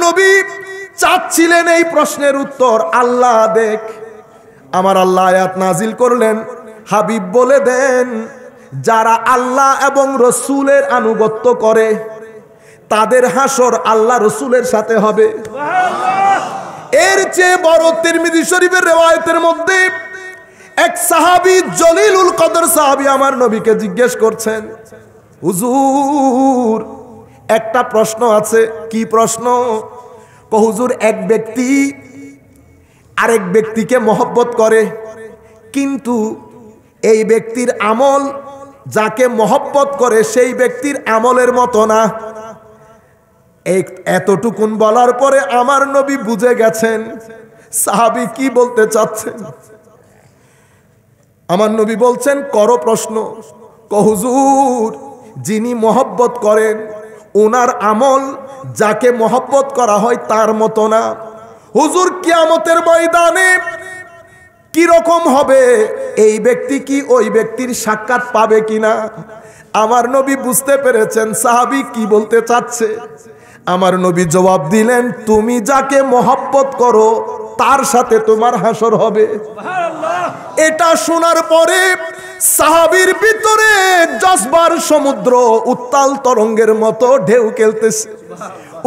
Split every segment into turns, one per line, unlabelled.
নবী চাচ্ছিলেন এই প্রশ্নের উত্তর আল্লাহ দেখ। আমার আল্লাহ আয়াত নাজিল করলেন, হাবিব বলে দেন যারা আল্লাহ এবং রসুলের আনুগত্য করে তাদের হাসর আল্লাহ রসুলের সাথে হবে। এর চেয়ে বড় তিরমিজি শরীফের রিওয়ায়াতের মধ্যে এক সাহাবী জলিলুল কদর সাহাবী আমার নবীকে জিজ্ঞেস করছেন, হুজুর একটা প্রশ্ন আছে। কি প্রশ্ন? হুজুর এক ব্যক্তি আরেক ব্যক্তিকে মহব্বত করে, কিন্তু এই ব্যক্তির আমল যাকে মহব্বত করে সেই ব্যক্তির আমলের মতো না। এতটুকুন বলার পরে আমার নবী বুঝে গেছেন সাহাবী কি বলতে চাচ্ছেন। আমার নবী বলছেন, করো প্রশ্ন। হুজুর যিনি মহব্বত করেন ওনার আমল যাকে মহব্বত করা হয় তার মতো না। হুজুর কিয়ামতের ময়দানে কি রকম হবে? এই ব্যক্তি কি ওই ব্যক্তির সাক্ষাৎ পাবে কিনা? আমার নবী বুঝতে পেরেছেন সাহাবী কি বলতে চাচ্ছে। আমার নবী জবাব দিলেন, তুমি যাকে মহব্বত করো তার সাথে তোমার হাসর হবে। এটা শোনার পরে সাহাবীর ভিতরে জজবার সমুদ্র উত্তাল তরঙ্গের মতো ঢেউ খেলতেছে।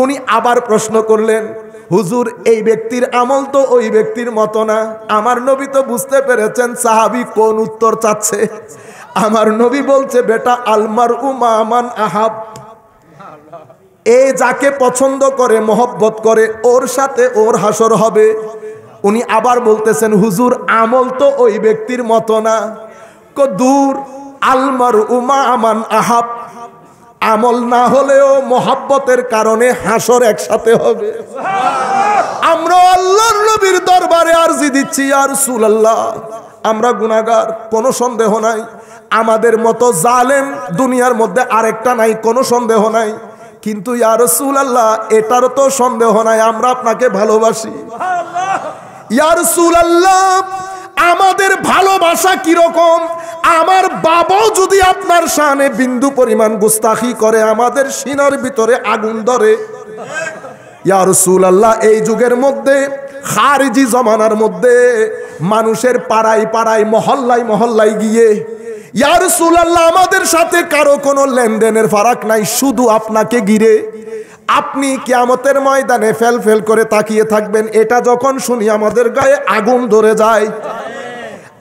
উনি আবার প্রশ্ন করলেন, হুজুর এই ব্যক্তির আমল তো ওই ব্যক্তির মতো না। আমার নবী তো বুঝতে পেরেছেন সাহাবী কোন উত্তর চাচ্ছে। আমার নবী বলছে, বেটা আলমার উমান আহাব, এ যাকে পছন্দ করে মহব্বত করে ওর সাথে ওর হাসর হবে। উনি আবার বলতেছেন, হুজুর আমল তো ওই ব্যক্তির মতো না। দূর, আলমার উমা আমান আহাব, আমল না হলেও মহব্বতের কারণে হাসর একসাথে হবে। আমরা আল্লাহর নবীর দরবারে আরজি দিচ্ছি, ইয়া রাসূলুল্লাহ আমরা গুনাহগার, কোনো সন্দেহ নাই। আমাদের মতো জালেম দুনিয়ার মধ্যে আরেকটা নাই, কোনো সন্দেহ নাই। কিন্তু ইয়া রাসূলুল্লাহ এটারও তো সন্দেহ নাই, আমরা আপনাকে ভালোবাসি। ইয়া রাসূলুল্লাহ আমাদের ভালোবাসা কিরকম? আমার বাবাও যদি আপনার শানে বিন্দু পরিমাণ গুস্তাখি করে আমাদের সিনার ভিতরে আগুন ধরে। ইয়া রাসূলুল্লাহ এই যুগের মধ্যে খারিজি জমানার মধ্যে মানুষের পাড়ায় পাড়ায় মহল্লায় মহল্লায় গিয়ে, ইয়া রাসূলুল্লাহ আমাদের সাথে কারো কোনো লেনদেনের ফারাক নাই, শুধু আপনাকে ঘিরে আপনি কিয়ামতের ময়দানে ফেল ফেল করে তাকিয়ে থাকবেন। এটা যখন শুনি আমাদের গায়ে আগুন ধরে যায়।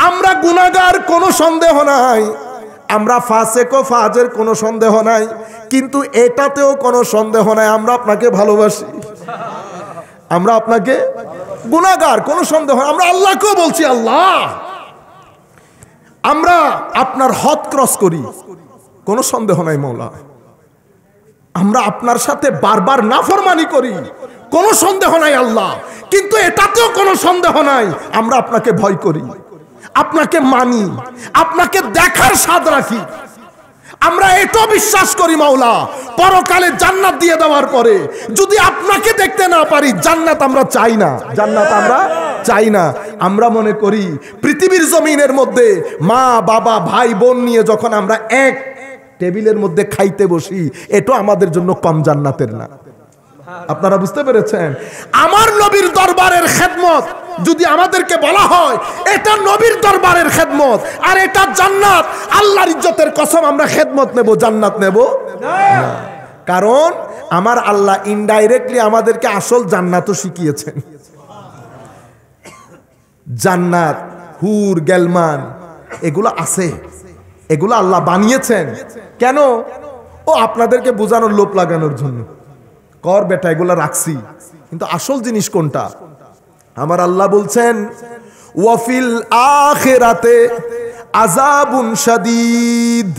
আমরা গুনাহগার, কোনো সন্দেহ নাই। আমরা ফাসেক ও ফাজের, কোনো সন্দেহ নাই। কিন্তু এটাতেও কোনো সন্দেহ নাই আমরা আপনাকে ভালোবাসি। আমরা আপনাকে গুনাহগার, কোনো সন্দেহ। আমরা আল্লাহকেও বলছি, আল্লাহ আমরা আপনার হদ ক্রস করি, কোনো সন্দেহ নাই মওলা। আমরা আপনার সাথে বারবার নাফরমানি করি, কোনো সন্দেহ নাই আল্লাহ। কিন্তু এটাতেও কোনো সন্দেহ নাই আমরা আপনাকে ভয় করি, আপনাকে মানি, আপনাকে দেখার স্বাদ রাখি। আমরা এটাও বিশ্বাস করি মাওলা পরকালে জান্নাত দিয়ে দেওয়ার পরে যদি আপনাকে দেখতে না পারি জান্নাত আমরা চাই না, জান্নাত আমরা চাই না। আমরা মনে করি পৃথিবীর জমিনের মধ্যে মা বাবা ভাই বোন নিয়ে যখন আমরা এক টেবিলের মধ্যে খাইতে বসি এটা আমাদের জন্য কম জান্নাতের না। আপনারা বুঝতে পেরেছেন? আমার নবীর দরবারের খেদমত যদি আমাদেরকে বলা হয় এটা নবীর দরবারের খেদমত আর এটা জান্নাত, আল্লাহর ইজ্জতের কসম আমরা খেদমত নেব, জান্নাত নেব না। কারণ আমার আল্লাহ ইনডাইরেক্টলি আমাদেরকে আসল জান্নাতও শিখিয়েছেন। জান্নাত, হুর, গেলমান এগুলো আছে, এগুলো আল্লাহ বানিয়েছেন। কেন? ও আপনাদেরকে বোঝানোর, লোভ লাগানোর জন্য। কর বেটা এগুলো রাখছি, কিন্তু আসল জিনিস কোনটা? আমার আল্লাহ বলছেন ওয়াফিল আখিরাতে আযাবুন শাদীদ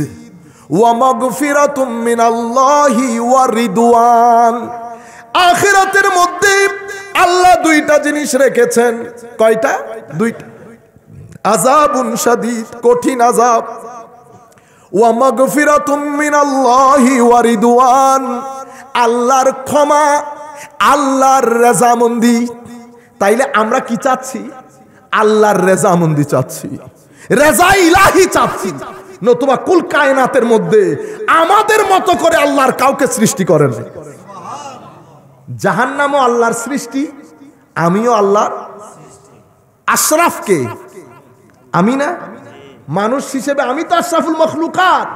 ওয়া মাগফিরাতুম মিনাল্লাহি ওয়া রিদওয়ান। আখিরাতের মধ্যে আল্লাহ দুইটা জিনিস রেখেছেন। কয়টা? দুইটা। আযাবুন শাদীদ, কঠিন আযাব, ওয়া মাগফিরাতুম মিনাল্লাহি ওয়া রিদওয়ান, আল্লাহর ক্ষমা, আল্লাহর রেজামন্দি। তাইলে আমরা কি চাচ্ছি? আল্লাহর রেজামন্দি চাচ্ছি, রেজা ইলাহি চাচ্ছি। নতুবা কুল কায়নাতের মধ্যে আমাদের মতো করে আল্লাহর কাউকে সৃষ্টি করেন। জাহান্নামও আল্লাহর সৃষ্টি, আমিও আল্লাহর। আশরাফকে আমি না, মানুষ হিসেবে আমি তো আশরাফুল মখলুকাত।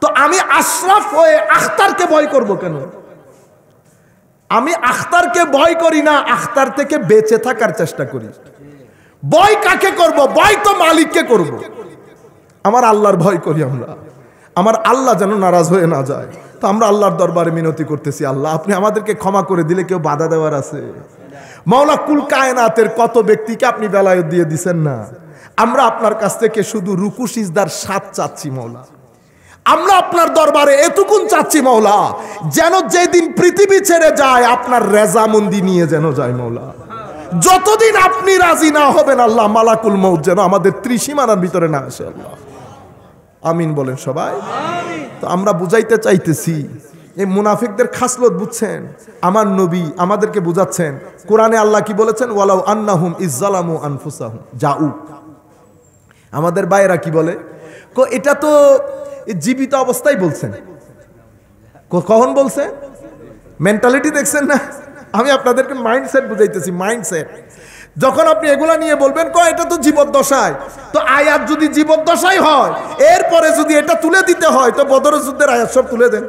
তো আমি আশরাফ হয়ে আখতারকে ভয় করব কেন? আমি আখতারকে ভয় করি না, আখতার থেকে বেঁচে থাকার চেষ্টা করি। ভয় কাকে করব? ভয় তো মালিককে করব। আমার আল্লাহর ভয় করি আমরা, আমার আল্লাহ যেন নারাজ হয়ে না যায়। তো আমরা আল্লাহর দরবারে মিনতি করতেছি, আল্লাহ আপনি আমাদেরকে ক্ষমা করে দিলে কেউ বাধা দেওয়ার আছে? মাওলা কুল কায়নাতের কত ব্যক্তিকে আপনি বেলায়েত দিয়ে দিছেন না। আমরা আপনার কাছ থেকে শুধু রুকু সিজদার সাথ চাচ্ছি মাওলা। আমরা আপনার দরবারে এতটুকুন চাচ্ছি মাওলা, যেন যেদিন পৃথিবী ছেড়ে যায় আপনার রেজামন্দি নিয়ে যেন যায় মাওলা। যতদিন আপনি রাজি না হবেন আল্লাহ, মালাকুল মউত যেন আমাদের ত্রিসীমানার ভিতরে না আসে আল্লাহ। আমিন বলেন সবাই। তো আমরা বুঝাইতে চাইতেছি, এই মুনাফিকদের খাসলত বুঝছেন? আমার নবী আমাদেরকে বুঝাচ্ছেন। কোরআনে আল্লাহ কি বলেছেন? ওয়ালাউ আন্নাহুম ইজ্জালামু আনফুসাহুম জাউক। আমাদের ভাইয়েরা কি বলে? এটা তো জীবিত অবস্থায় বলছেন। কখন বলছে? মেন্টালিটি দেখছেন না? আমি আপনাদেরকে মাইন্ডসেট বুঝাইতেছি, মাইন্ডসেট। যখন আপনি এগুলা নিয়ে বলবেন এটা তো জীবদ্দশায়, তো আয়াত যদি জীবদ্দশায় হয়, এরপরে যদি এটা তুলে দিতে হয় তো বদরের যুদ্ধের আয়াত সব তুলে দেন।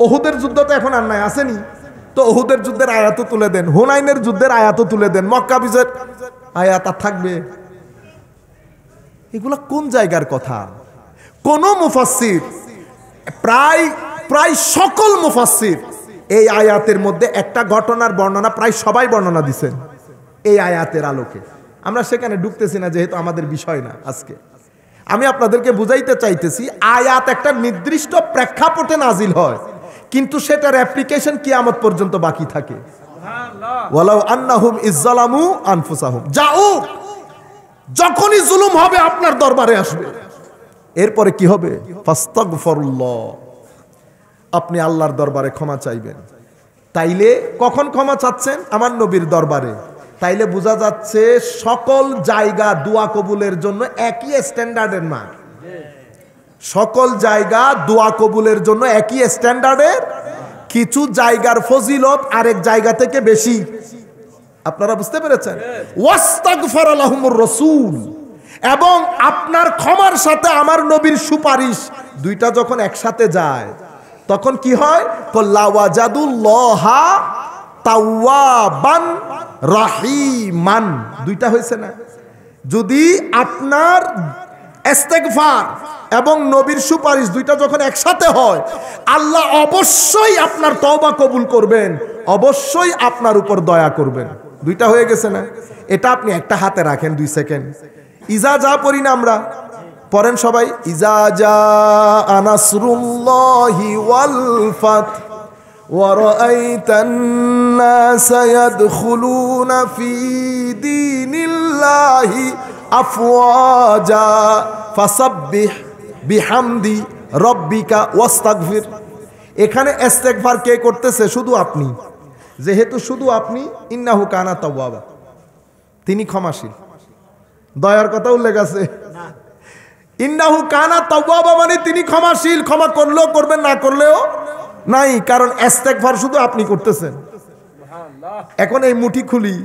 ওহুদের যুদ্ধ তো এখন আর নাই, আসেনি? তো ওহুদের যুদ্ধের আয়াতও তুলে দেন, হুনাইনের যুদ্ধের আয়াতও তুলে দেন, মক্কা বিজয়ের আয়াত আর থাকবে? এগুলা কোন জায়গার কথা? কোন মুফাসসির, প্রায় সকল মুফাসসির এই আয়াতের মধ্যে একটা ঘটনার বর্ণনা প্রায় সবাই বর্ণনা দিচ্ছেন এই আয়াতের আলোকে। আমরা সেখানে ঢুকতেছি না, যেহেতু আমাদের বিষয় না আজকে। আমি আপনাদেরকে বুঝাইতে চাইতেছি, আয়াত একটা নির্দিষ্ট প্রেক্ষাপটে নাজিল হয়, কিন্তু সেটার অ্যাপ্লিকেশন কিয়ামত পর্যন্ত বাকি থাকে। ওয়ালাউ আন্নাহুম ইজ্জালামু আনফুসাহুম জাউক। যখনই জুলুম হবে আপনার দরবারে আসবে, এরপরে কি হবে? ফাস্তাগফিরুল্লাহ, আপনি আল্লাহর দরবারে ক্ষমা চাইবেন। তাইলে কখন ক্ষমা চাচ্ছেন? আমার নবীর দরবারে। তাইলে বোঝা যাচ্ছে সকল জায়গা দোয়া কবুলের জন্য একই স্ট্যান্ডার্ডের না। সকল জায়গা দোয়া কবুলের জন্য একই স্ট্যান্ডার্ডের। কিছু জায়গার ফজিলত আরেক জায়গা থেকে বেশি। আপনারা বুঝতে পেরেছেন? ওয়াস্তাগফার লাহুমুর রাসূল, এবং আপনার ক্ষমার সাথে আমার নবীর সুপারিশ, দুইটা যখন একসাথে যায় তখন কি হয়? লাওয়াজাদুল্লাহা তাওয়াবান রাহিমান। দুইটা হয়েছে না? যদি আপনার ইস্তেগফার এবং নবীর সুপারিশ দুইটা যখন একসাথে হয়, আল্লাহ অবশ্যই আপনার তওবা কবুল করবেন, অবশ্যই আপনার উপর দয়া করবেন। দুইটা হয়ে গেছে না? এটা আপনি একটা হাতে রাখেন 2 সেকেন্ড। ইজা যা পড়ি না আমরা, পড়েন সবাই। ইজা জা নাসরুল্লাহি ওয়াল ফাত ওয়া রাআইতান নাসা ইয়াদখুলুনা ফি দীনিল্লাহি আফওয়াজা ফাসাব্বিহ বিহামদি রাব্বিকা ওয়াস্তাগফির। এখানে ইস্তেগফার কে করতেছে? শুধু আপনি। যেহেতু শুধু আপনি, ইন্নাহু কানা তাওয়াবা, তিনি ক্ষমাশীল। দয়ার কথা উল্লেখ আছে? ইন্নাহু কানা তাওয়াবা মানে তিনি ক্ষমাশীল, ক্ষমা করলেও করবেন, না করলেও নাই। কারণ ইস্তেগফার শুধু আপনি করতেছেন। এখন এই মুঠি খুলি,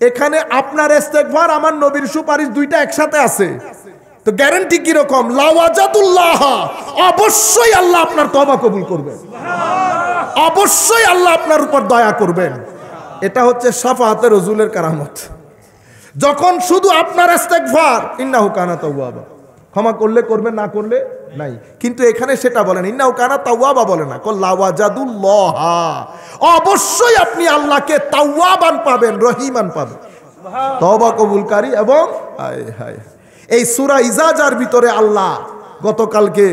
এখানে আপনার ইস্তেগফার আমার নবীর সুপারিশ দুইটা একসাথে আছে। তো গ্যারান্টি কি রকম? লাওয়াজাদুল্লাহ, অবশ্যই আল্লাহ আপনার তওবা কবুল করবেন, অবশ্যই আল্লাহ আপনার উপর দয়া করবেন। এটা হচ্ছে শাফাআতে রাসূলের কারামত। যখন শুধু আপনার ইস্তেগফার, ইন্নাহু কানা তাওয়াবা, ক্ষমা করলে করবেন, না করলে নাই। কিন্তু এখানে সেটা বলেন, ইন্নাহু কানা তাওয়াবা বলে না, লাওয়াজাদুল্লাহ, অবশ্যই আপনি আল্লাহকে তাওয়াবান পাবেন, রহিমান পাবেন, তওবা কবুলকারী। এবং এই সূরা ইজাজার ভিতরে আল্লাহ, গতকালকে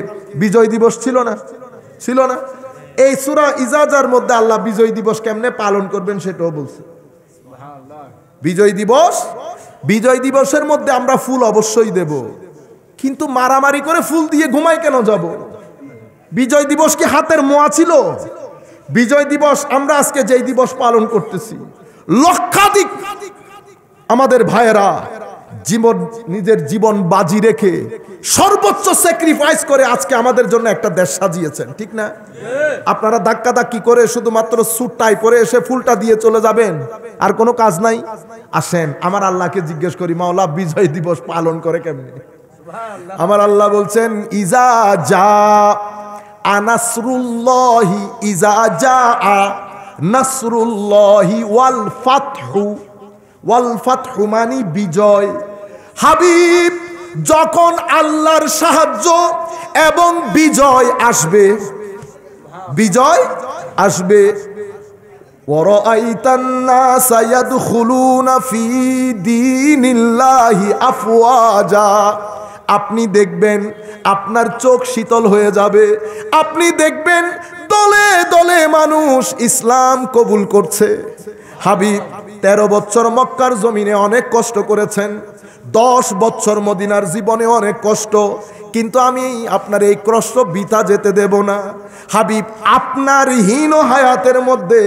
বিজয় দিবস ছিল না? ছিল না? এই সূরা ইজাজার মধ্যে আল্লাহ বিজয় দিবস কেমনে পালন করবেন সেটাও বলছে। বিজয় দিবস, বিজয় দিবসের মধ্যে আমরা ফুল অবশ্যই দেব, কিন্তু মারামারি করে ফুল দিয়ে ঘুমাই কেন যাব? বিজয় দিবস কি হাতের মোয়া ছিল? বিজয় দিবস আমরা আজকে যেই দিবস পালন করতেছি, লক্ষাধিক আমাদের ভাইয়েরা নিজের জীবন বাজি রেখে সর্বোচ্চ স্যাক্রিফাইস করে আজকে আমাদের জন্য একটা দেশ সাজিয়েছেন, ঠিক না? আপনারা ধাক্কা ধাক্কি করে শুধুমাত্র স্যুট টাই পরে এসে ফুলটা দিয়ে চলে যাবেন, আর কোনো কাজ নাই? আসেন আমার আল্লাহকে জিজ্ঞেস করি, মাওলা বিজয় দিবস পালন করে কেমনে? আমার আল্লাহ বলছেন, ইজা জা আনাসরুল্লাহি, ইজা জা নাসরুল্লাহি ওয়াল ফাতহু, ওয়াল ফাতহু মানে বিজয়। হাবিব, যখন আল্লাহর সাহায্য এবং বিজয় আসবে, বিজয় আসবে, ওয়ারাআইতান নাসা ইয়াদখুলুনা ফি দীনিল্লাহি আফওয়াজা, আপনি দেখবেন আপনার চোখ শীতল হয়ে যাবে, আপনি দেখবেন দলে দলে মানুষ ইসলাম কবুল করছে। হাবিব 13 বছর মক্কার জমিনে অনেক কষ্ট করেছেন, 10 বছর মদিনার জীবনে অনেক কষ্ট, কিন্তু আমি আপনার এই কষ্ট বৃথা যেতে দেব না। হাবিব, আপনার হীন হায়াতের মধ্যে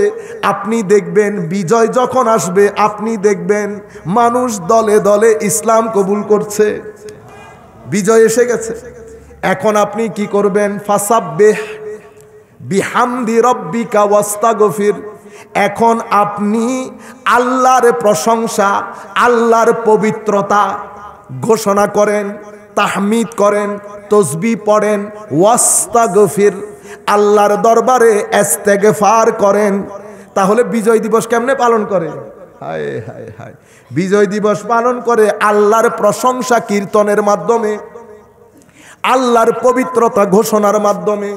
আপনি দেখবেন বিজয় যখন আসবে, আপনি দেখবেন মানুষ দলে দলে ইসলাম কবুল করছে, বিজয় এসে গেছে। এখন আপনি কি করবেন? ফাসাব্বিহ বিহামদি রব্বিকা ওয়াস্তাগফির, এখন আপনি আল্লাহর প্রশংসা, আল্লাহর পবিত্রতা ঘোষণা করেন, তাহমিদ করেন, তসবিহ পড়েন, ওয়াস্তাগফির, আল্লাহর দরবারে ইস্তেগফার করেন। তাহলে বিজয় দিবস কেমনে পালন করে? হায় হায় হায়, বিজয় দিবস পালন করে আল্লাহর প্রশংসা কীর্তনের মাধ্যমে, আল্লাহর পবিত্রতা ঘোষণার মাধ্যমে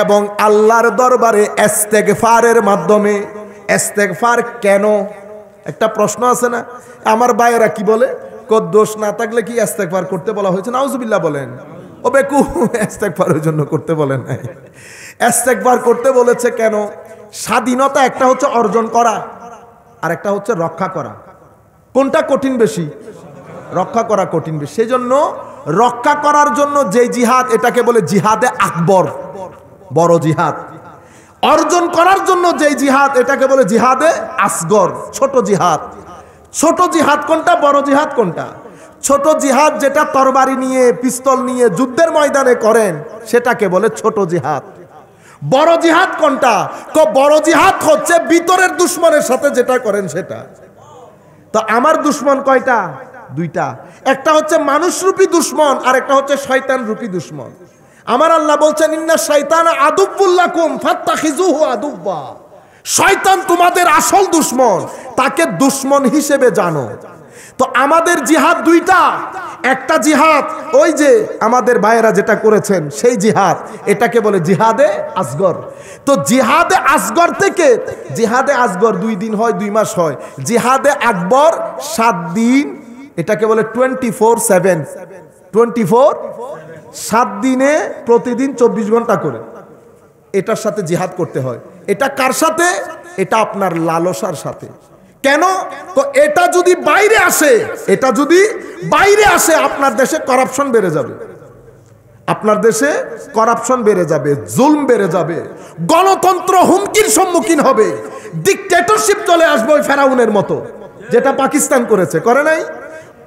এবং আল্লাহর দরবারে ইস্তেগফারের মাধ্যমে। ইস্তেগফার কেন? একটা প্রশ্ন আছে না, আমার ভাইয়েরা কি বলে, দোষ না থাকলে কি ইস্তেগফার করতে বলা হয়েছে? নাউজুবিল্লাহ বলেন। ও বেকু, ইস্তেগফারের জন্য করতে বলেন নাই, ইস্তেগফার করতে বলেছে কেন? স্বাধীনতা একটা হচ্ছে অর্জন করা, আর একটা হচ্ছে রক্ষা করা। কোনটা কঠিন বেশি? রক্ষা করা কঠিন বেশি। সেই জন্য রক্ষা করার জন্য যে জিহাদ, এটাকে বলে জিহাদে আকবর, বড় জিহাদ। অর্জন করার জন্য যে জিহাদ, এটাকে বলে জিহাদে আসগর, ছোট জিহাদ। ছোট জিহাদ কোনটা, বড় জিহাদ কোনটা? ছোট জিহাদ যেটা তরবারি নিয়ে, পিস্তল নিয়ে যুদ্ধের ময়দানে করেন, সেটাকে বলে ছোট জিহাদ। বড় জিহাদ কোনটা? বড় জিহাদ হচ্ছে ভিতরের দুশ্মনের সাথে যেটা করেন সেটা। তো আমার দুশ্মন কয়টা? দুইটা। একটা হচ্ছে মানুষরূপী দুশ্মন, আর একটা হচ্ছে শয়তান রূপী দুশ্মন। আমার আল্লাহ বলছেন, ইন্না শাইতানা আদুব্বুল লাকুম ফাত্তাখিযুহু আদুব্বা, শয়তান তোমাদের আসল দুশ্মন, তাকে দুশ্মন হিসেবে জানো। তো আমাদের জিহাদ দুইটা, একটা জিহাদ ওই যে আমাদের ভাইয়েরা যেটা করেছেন সেই জিহাদ, এটাকে বলে জিহাদে আসগর। তো জিহাদে আসগর থেকে, জিহাদে আসগর 2 দিন হয়, 2 মাস হয়, জিহাদে আকবর 7 দিন, এটাকে বলে 24/7, 7 দিনে প্রতিদিন 24 ঘন্টা করে এটার সাথে জিহাদ করতে হয়। এটা কার সাথে? এটা আপনার লালসার সাথে। কেন? তো এটা যদি বাইরে আসে, এটা যদি বাইরে আসে, আপনার দেশে করাপশন বেড়ে যাবে, আপনার দেশে করাপশন বেড়ে যাবে, জুলম বেড়ে যাবে, গণতন্ত্র হুমকির সম্মুখীন হবে, ডিক্টেটরশিপ চলে আসবে ওই ফেরাউনের মতো, যেটা পাকিস্তান করেছে, করে নাই?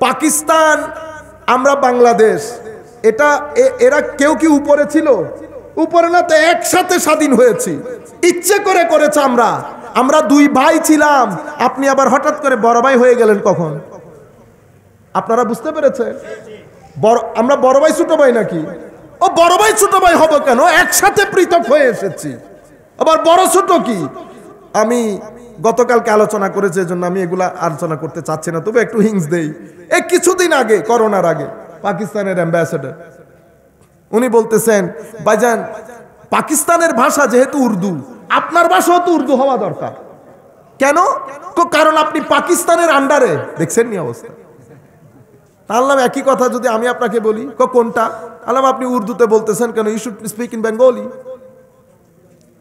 পাকিস্তান, আমরা বাংলাদেশ, এটা এরা কেউ কি উপরে ছিল? উপরে না, তো একসাথে স্বাধীন হয়েছি, ইচ্ছে করে করেছে। আমরা 2 ভাই ছিলাম, আপনি আবার হঠাৎ করে বড় ভাই হয়ে গেলেন কখন? আপনারা বুঝতে পেরেছেন? আমরা বড় ভাই ছোট ভাই নাকি? ও বড় ভাই ছোট ভাই হবো কেন? একসাথে পৃথক হয়ে এসেছি, আবার বড় ছোট কি? আমি গতকালকে আলোচনা করেছি, এজন্য আমি এগুলা আলোচনা করতে চাচ্ছি না, তবে একটু হিংস দেই। এই কিছুদিন আগে, করোনার আগে, পাকিস্তানের অ্যাম্বাসেডর উনি বলতেছেন, ভাইজান পাকিস্তানের ভাষা যেহেতু উর্দু, আপনার ভাষাও তো উর্দু হওয়া দরকার। কেন? কারণ আপনি পাকিস্তানের আন্ডারে। দেখছেন নি অবস্থা? আল্লাহ একই কথা যদি আমি আপনাকে বলি, কোনটা? আল্লাহ আপনি উর্দুতে বলতেছেন কেন? You should speak in Bengali.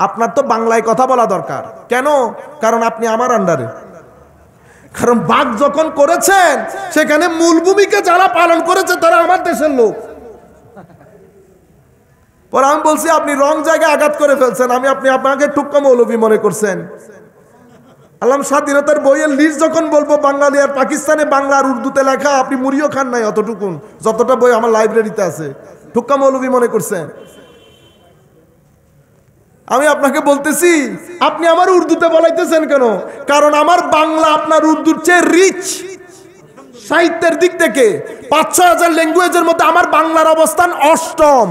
আপনার তো বাংলায় কথা বলা দরকার। কেন? কারণ আপনি আমার আন্ডারে। কারণ বাঘ যখন করেছেন, সেখানে মূল ভূমিকা যারা পালন করেছে তারা আমার দেশের লোক। পরে আমি বলছি, আপনি রং জায়গায় আঘাত করে ফেলছেন, আপনাকে টুক্কা মৌলবী মনে করছেন। আল্লাহ স্বাধীনতার বইয়ের লিস্ট যখন বলবো বাঙালি আর পাকিস্তানে বাংলা আর উর্দুতে লেখা, আপনি মুড়িও খান নাই অতটুকুন, যতটা বই আমার লাইব্রেরিতে আছে। ঠুক্কা মৌলবী মনে করছেন? আমি আপনাকে বলতেছি, আপনি আমার উর্দুতে বলাইতেছেন কেন? কারণ আমার বাংলা আপনার উর্দুর চেয়ে রিচ সাহিত্যের দিক থেকে। ৫-৬ হাজার ল্যাঙ্গুয়েজের মধ্যে আমার বাংলার অবস্থান অষ্টম।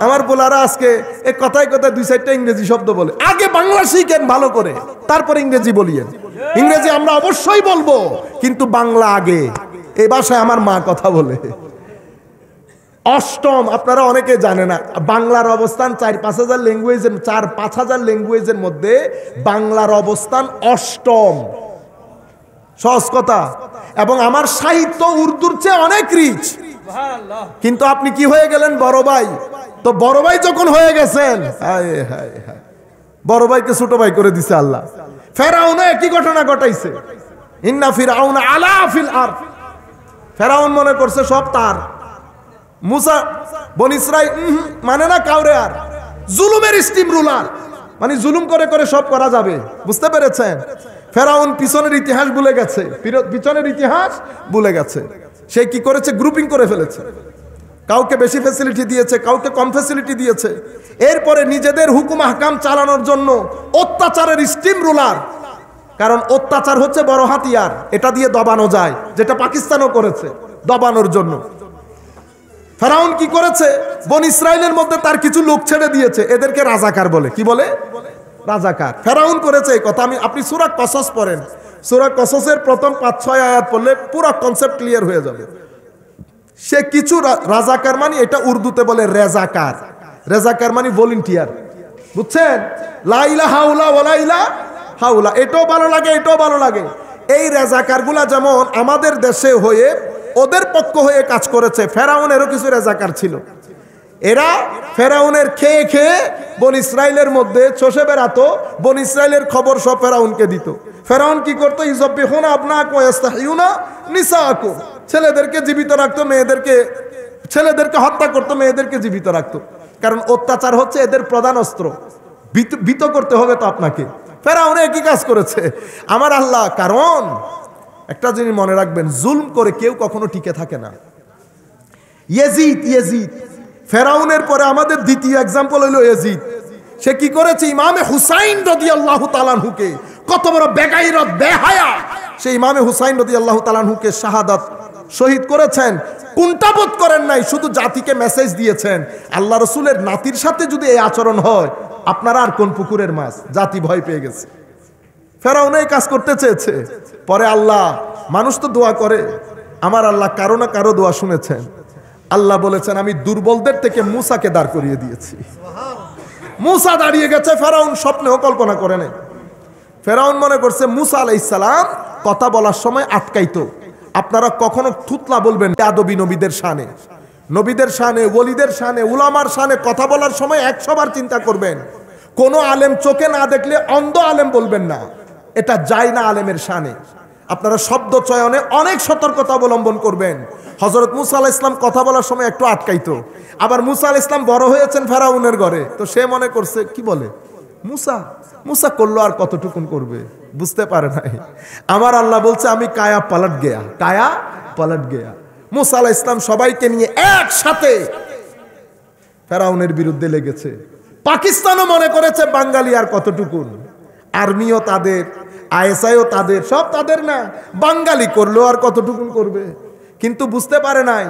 আমার বলারা আজকে এই কথায় কথায় ২-৪টা ইংরেজি শব্দ বলে। আগে বাংলা শিখেন ভালো করে, তারপর ইংরেজি বলিয়েন। ইংরেজি আমরা অবশ্যই বলবো, কিন্তু বাংলা আগে। এই ভাষায় আমার মা কথা বলে। অষ্টম, আপনারা অনেকে জানে না বাংলার অবস্থান ৪-৫ হাজার ল্যাঙ্গুয়েজের ৪-৫ হাজার ল্যাঙ্গুয়েজের মধ্যে বাংলার অবস্থান অষ্টম। সহজ কথা। এবং আমার সাহিত্য উর্দুর চেয়ে অনেক রিচ। কিন্তু আপনি কি হয়ে গেলেন? বড় ভাই। তো বড় ভাই যখন হয়ে গেছেন, হায় হায় হায়, বড় ভাইকে ছোট ভাই করে দিছে আল্লাহ। ফেরাউন একই ঘটনা ঘটাইছে। ইন্না ফিরআউন আলা ফিল আরদ। ফেরাউন মনে করছে সব তার। মুসা বনি ইসরাইল মানে না কাউরে, আর জুলুমের স্টিম রুলার, মানে জুলুম করে করে সব করা যাবে। বুঝতে পেরেছেন? ফেরাউন পিছনের ইতিহাস ভুলে গেছে, পিছনের ইতিহাস ভুলে গেছে। সে কি করেছে? গ্রুপিং করে ফেলেছে। কাউকে বেশি ফ্যাসিলিটি দিয়েছে, কাউকে কম ফ্যাসিলিটি দিয়েছে। এরপরে নিজেদের হুকুম আহকাম চালানোর জন্য অত্যাচারের স্টিম রুলার, কারণ অত্যাচার হচ্ছে বড় হাতিয়ার, এটা দিয়ে দবানো যায়, যেটা পাকিস্তানও করেছে দবানোর জন্য। ফেরাউন কি করেছে? বনি ইসরাইলের মধ্যে তার কিছু লোক ছেড়ে দিয়েছে, এদেরকে রাজাকার বলে। কি বলে? রাজাকার। ফেরাউন করেছে এই কথা। আপনি সূরা কসস পড়েন, সূরা কসসের প্রথম ৫-৬ আয়াত পড়লে পুরো কনসেপ্ট ক্লিয়ার হয়ে যাবে। সে কিছু রাজাকার, মানে এটা উর্দুতে বলে রেজাকার। রেজাকার মানে ভলেন্টিয়ার। বুঝছেন? লা ইলাহা ইল্লাল্লাহ ওয়া লা ইলাহা হাউলা, এটাও ভালো লাগে, এটাও ভালো লাগে। এই রেজাকারগুলা যেমন আমাদের দেশে হয়ে ওদের পক্ষ হয়ে কাজ করেছে, ফেরাউনেরও কিছু রেজাকার ছিল। এরা ফেরাউনের খেয়ে খেয়ে বনি ইসরাইলের মধ্যে চষে বেড়াতো, বনি ইসরাইলের খবর সব ফেরাউনকে দিত। ফেরাউন কি করতো? ইযবিহুনা আবনাকুম ওয়া ইস্তাহয়ুনা নিসাআকুম, ছেলেদেরকে জীবিত রাখতো, ছেলেদেরকে হত্যা করতো, মেয়েদেরকে জীবিত রাখতো। কারণ অত্যাচার হচ্ছে এদের প্রধান অস্ত্র। ভীত করতে হবে তো আপনাকে। ফেরাউন একই কাজ করেছে আমার আল্লাহ। কারণ একটা জিনিস মনে রাখবেন, জুলম করে কেউ কখনো টিকে থাকে না। ইয়েজিদ ফেরাউনের পরে আমাদের দ্বিতীয় এক্সাম্পল হইল ইয়েজিদ। সে কি করেছে? ইমামে হুসাইন রাদিয়াল্লাহু তাআলা আনহুকে, কত বড় বেগাইরত বেহায়া, সেই ইমামে হুসাইন রাদিয়াল্লাহু তাআলা আনহুকে শাহাদাত শহীদ করেছেন। কুণ্ঠাবোধ করেন নাই, শুধু জাতিকে মেসেজ দিয়েছেন, আল্লাহ রসুলের নাতির সাথে যদি এই আচরণ হয়, আপনারা আর কোন পুকুরের মাছ? জাতি ভয় পেয়ে গেছে। ফেরাউন এই কাজ করতে চেয়েছে। পরে আল্লাহ, মানুষ তো দোয়া করে, আমার আল্লাহ কারো না কারো দোয়া শুনেছেন। আল্লাহ বলেছেন, আমি দুর্বলদের থেকে মুসাকে দাঁড় করিয়ে দিয়েছি। মুসা দাঁড়িয়ে গেছে, ফেরাউন স্বপ্নেও কল্পনা করে নাই। ফেরাউন মনে করছে মুসা আলাইহিস সালাম কথা বলার সময় আটকাইতো। আপনারা কখনো থুতলা বলবেন আদবী নবীদের শানে, নবীদের শানে, ওলিদের শানে, উলামার শানে কথা বলার সময় ১০০ বার চিন্তা করবেন। কোনো আলেম চোখে না দেখলে অন্ধ আলেম বলবেন না, এটা যায় না আলেমের শানে। আপনারা শব্দ চয়নে অনেক সতর্কতা অবলম্বন করবেন। হযরত মুসা আলাইহিস সালাম কথা বলার সময় একটু আটকাইতো। আবার মুসা আলাইহিস সালাম বড় হয়েছেন ফেরাউনের ঘরে, তো সে মনে করছে কি বলে মুসা করলো আর কতটুকুন করবে, বুঝতে পারে নাই। আমার আল্লাহ বলছে, আমি কায়া পালট গেয়া। মুসা আলাইহিস সালাম সবাইকে নিয়ে একসাথে ফেরাউনের বিরুদ্ধে লেগেছে। পাকিস্তানও মনে করেছে বাঙালি আর কতটুকুন, আর্মিও তাদের, আইএসআইও তাদের, সব তাদের না, বাঙালি করলো আর কতটুকুন করবে। কিন্তু বুঝতে পারে নাই,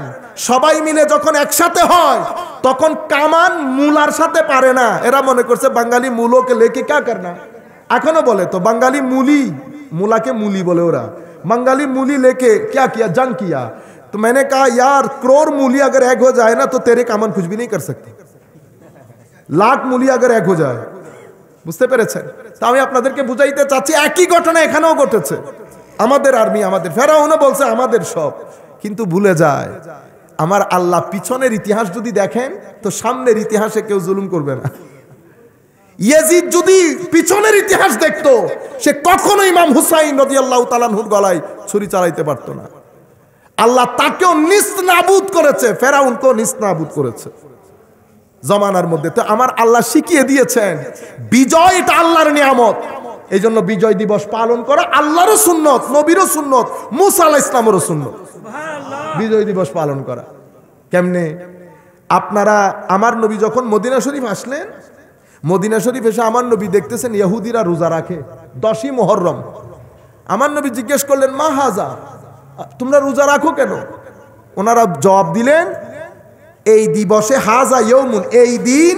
সবাই মিলে যখন একসাথে হয় তখন কামান মূলার সাথে পারে না। এরা মনে করছে বাঙালি মূলকে লেকে কা করনা, এখনো বলে তো বাঙালি मूला के मूली बोले ओरा, बंगाली मूली लेके क्या किया, जंग किया। तो मैंने कहा यार करोड़ मूली अगर एक हो जाए ना तो तेरे कामन कुछ भी नहीं कर सकते, लाख मूली अगर एक हो जाए। বুঝতে পেরেছেন? তা আমি আপনাদেরকে বুঝাইতে চাচ্ছি একই ঘটনা এখানেও ঘটেছে। আমাদের আর্মি, আমাদের ফেরাউনও বলছে আমাদের সব, কিন্তু ভুলে যায় আমার আল্লাহ পিছনের ইতিহাস যদি দেখেন তো সামনের ইতিহাসে কেউ জুলুম করবে না। ইয়াজিদ যদি পিছনের ইতিহাস দেখতো সে কখনো ইমাম হুসাইন রাদিয়াল্লাহু তাআলা আনহুর গলায় ছুরি চালাইতে পারতো না। আল্লাহ তাকেও নিস্নাবুদ করেছে, ফেরাউনকেও নিস্নাবুদ করেছে জমানার মধ্যে। তো আমার আল্লাহ শিখিয়ে দিয়েছেন বিজয় এটা আল্লাহর নিয়ামত, এই জন্য বিজয় দিবস পালন করা আল্লাহরও সুন্নত, নবীরও সুন্নত, মুসা আলাইহিস সালামেরও সুন্নত। বিজয় দিবস পালন করা কেমনে? আপনারা আমার নবী যখন মদিনা শরীফ আসলেন, মদিনা শরীফ এসে আমার নবী দেখতেছেন ইহুদিরা রোজা রাখে 10ই মুহররম। আমার নবী জিজ্ঞেস করলেন, মা হাজা, তোমরা রোজা রাখো কেন? ওনারা জবাব দিলেন, এই দিবসে হাজা ইয়াউমুন, এই দিন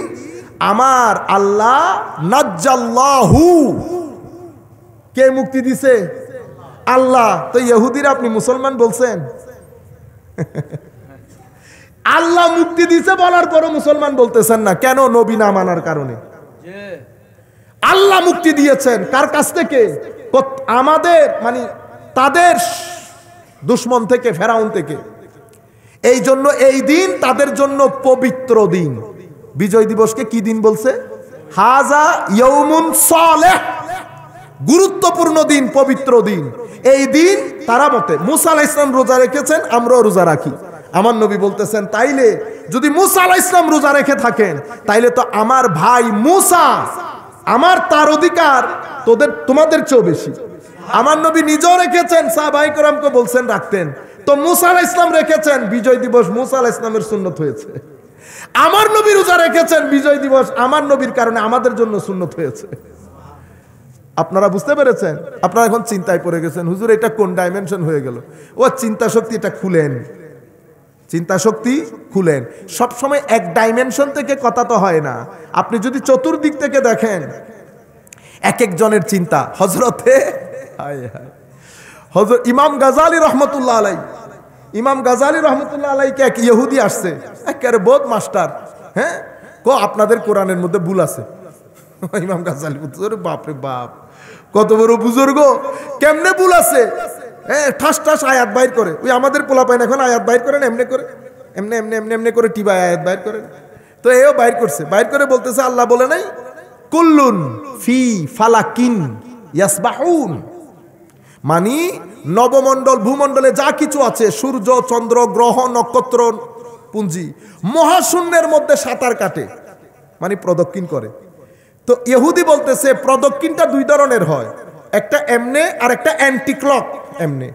আমার আল্লাহ নাজ্জাল্লাহু, কে মুক্তি দিছে? আল্লাহ। তো ইহুদিরা আপনি মুসলমান বলছেন? আল্লাহ মুক্তি দিছে বলার পরও মুসলমান বলতেছেন না কেন? নবী না মানার কারণে। আল্লাহ মুক্তি দিয়েছেন কার কাছ থেকে? আমাদের মানে তাদের দুশমন থেকে, ফেরাউন থেকে। এই জন্য এই দিন তাদের জন্য পবিত্র দিন। বিজয় দিবসকে কি দিন বলছে? হাজা ইয়াউমুন সালেহ, গুরুত্বপূর্ণ দিন, পবিত্র দিন। এই দিন তারা মতে মুসা আলাইহিস সালাম রোজা রেখেছেন, আমরাও রোজা রাখি। আমার নবী বলতেছেন, তাইলে যদি মুসা আলাইহিস সালাম রোজা রেখে থাকেন, তাইলে তো আমার ভাই মুসা, আমার তার অধিকার তোমাদের চেয়েও বেশি। আমার নবী নিজেও রেখেছেন, সাহাবায়ে কেরামকে বলছেন রাখতেন। তো মুসা আলাইহিস সালাম রেখেছেন, বিজয় দিবস মুসা আলাইহিস সালামের সুন্নত হয়েছে। আমার নবী রোজা রেখেছেন, বিজয় দিবস আমার নবীর কারণে আমাদের জন্য সুন্নত হয়েছে। আপনারা বুঝতে পেরেছেন? আপনারা এখন চিন্তায় পড়ে গেছেন, হুজুর এটা কোন ডাইমেনশন হয়ে গেল? ও চিন্তা শক্তি, এটা খুলেন, চিন্তা শক্তি খুলেন। সবসময় এক ডাইমেনশন থেকে কথা তো হয় না। আপনি যদি চতুর্দিক থেকে দেখেন, এক একজনের চিন্তা। হযরতে ইমাম গাজালি রহমতুল্লাহ আলাই, ইমাম গাজালি রহমতুল্লাহ আলাইকে এক ইহুদি আসছে, একেবারে বোধ মাস্টার, হ্যাঁ, আপনাদের কোরআনের মধ্যে ভুল আছে। ইমাম গাজালি বলতে, বাপরে বাপ, কত বড় বুজুর্গ, কেমনে ভুল আছে? হ্যাঁ, ঠাস ঠাস আয়াত বাইর করে। ওই আমাদের পোলাপাইন এখন আয়াত বাইর করেন এমনি করে, এমনি এমনি এমনি এমনি করে টিবায় আয়াত বাইর করেন। তো এও বাইর করছে, বাইর করে বলতেছে, আল্লাহ বলে নাই কুল্লুন ফি ফালাকিন ইয়াসবাহুন, মানে নবমণ্ডল ভূমণ্ডলে যা কিছু আছে, সূর্য চন্দ্র গ্রহ নক্ষত্র পুঞ্জি, মহাশূন্যের মধ্যে সাঁতার কাটে, মানে প্রদক্ষিণ করে। তো ইহুদি বলতেছে প্রদক্ষিণটা দুই ধরনের হয়, একটা এমনে আর একটা অ্যান্টি ক্লক এমনে।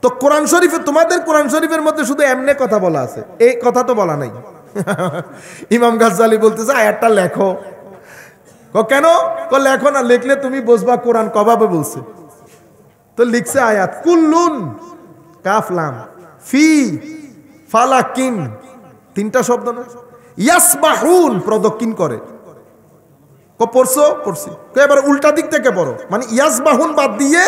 তো কোরআন শরীফে, তোমাদের কোরআন শরীফের মধ্যে শুধু এমনে কথা বলা আছে, এই কথা তো বলা নাই। ইমাম গাজ্জালি বলতেছে আয়াতটা লেখো। কেন? লেখো না, লিখলে তুমি বুঝবা কোরআন কভাবে বলছে। তো লিখছে আয়াত কুল্লুন কাফ লাম ফি ফালাকিন, তিনটা শব্দ না, ইয়াসবাহুন প্রদক্ষিণ করে। পড়ছো? পড়ছি। এবার উল্টা দিক থেকে পড়ো, মানে ইয়াসবাহুন বাদ দিয়ে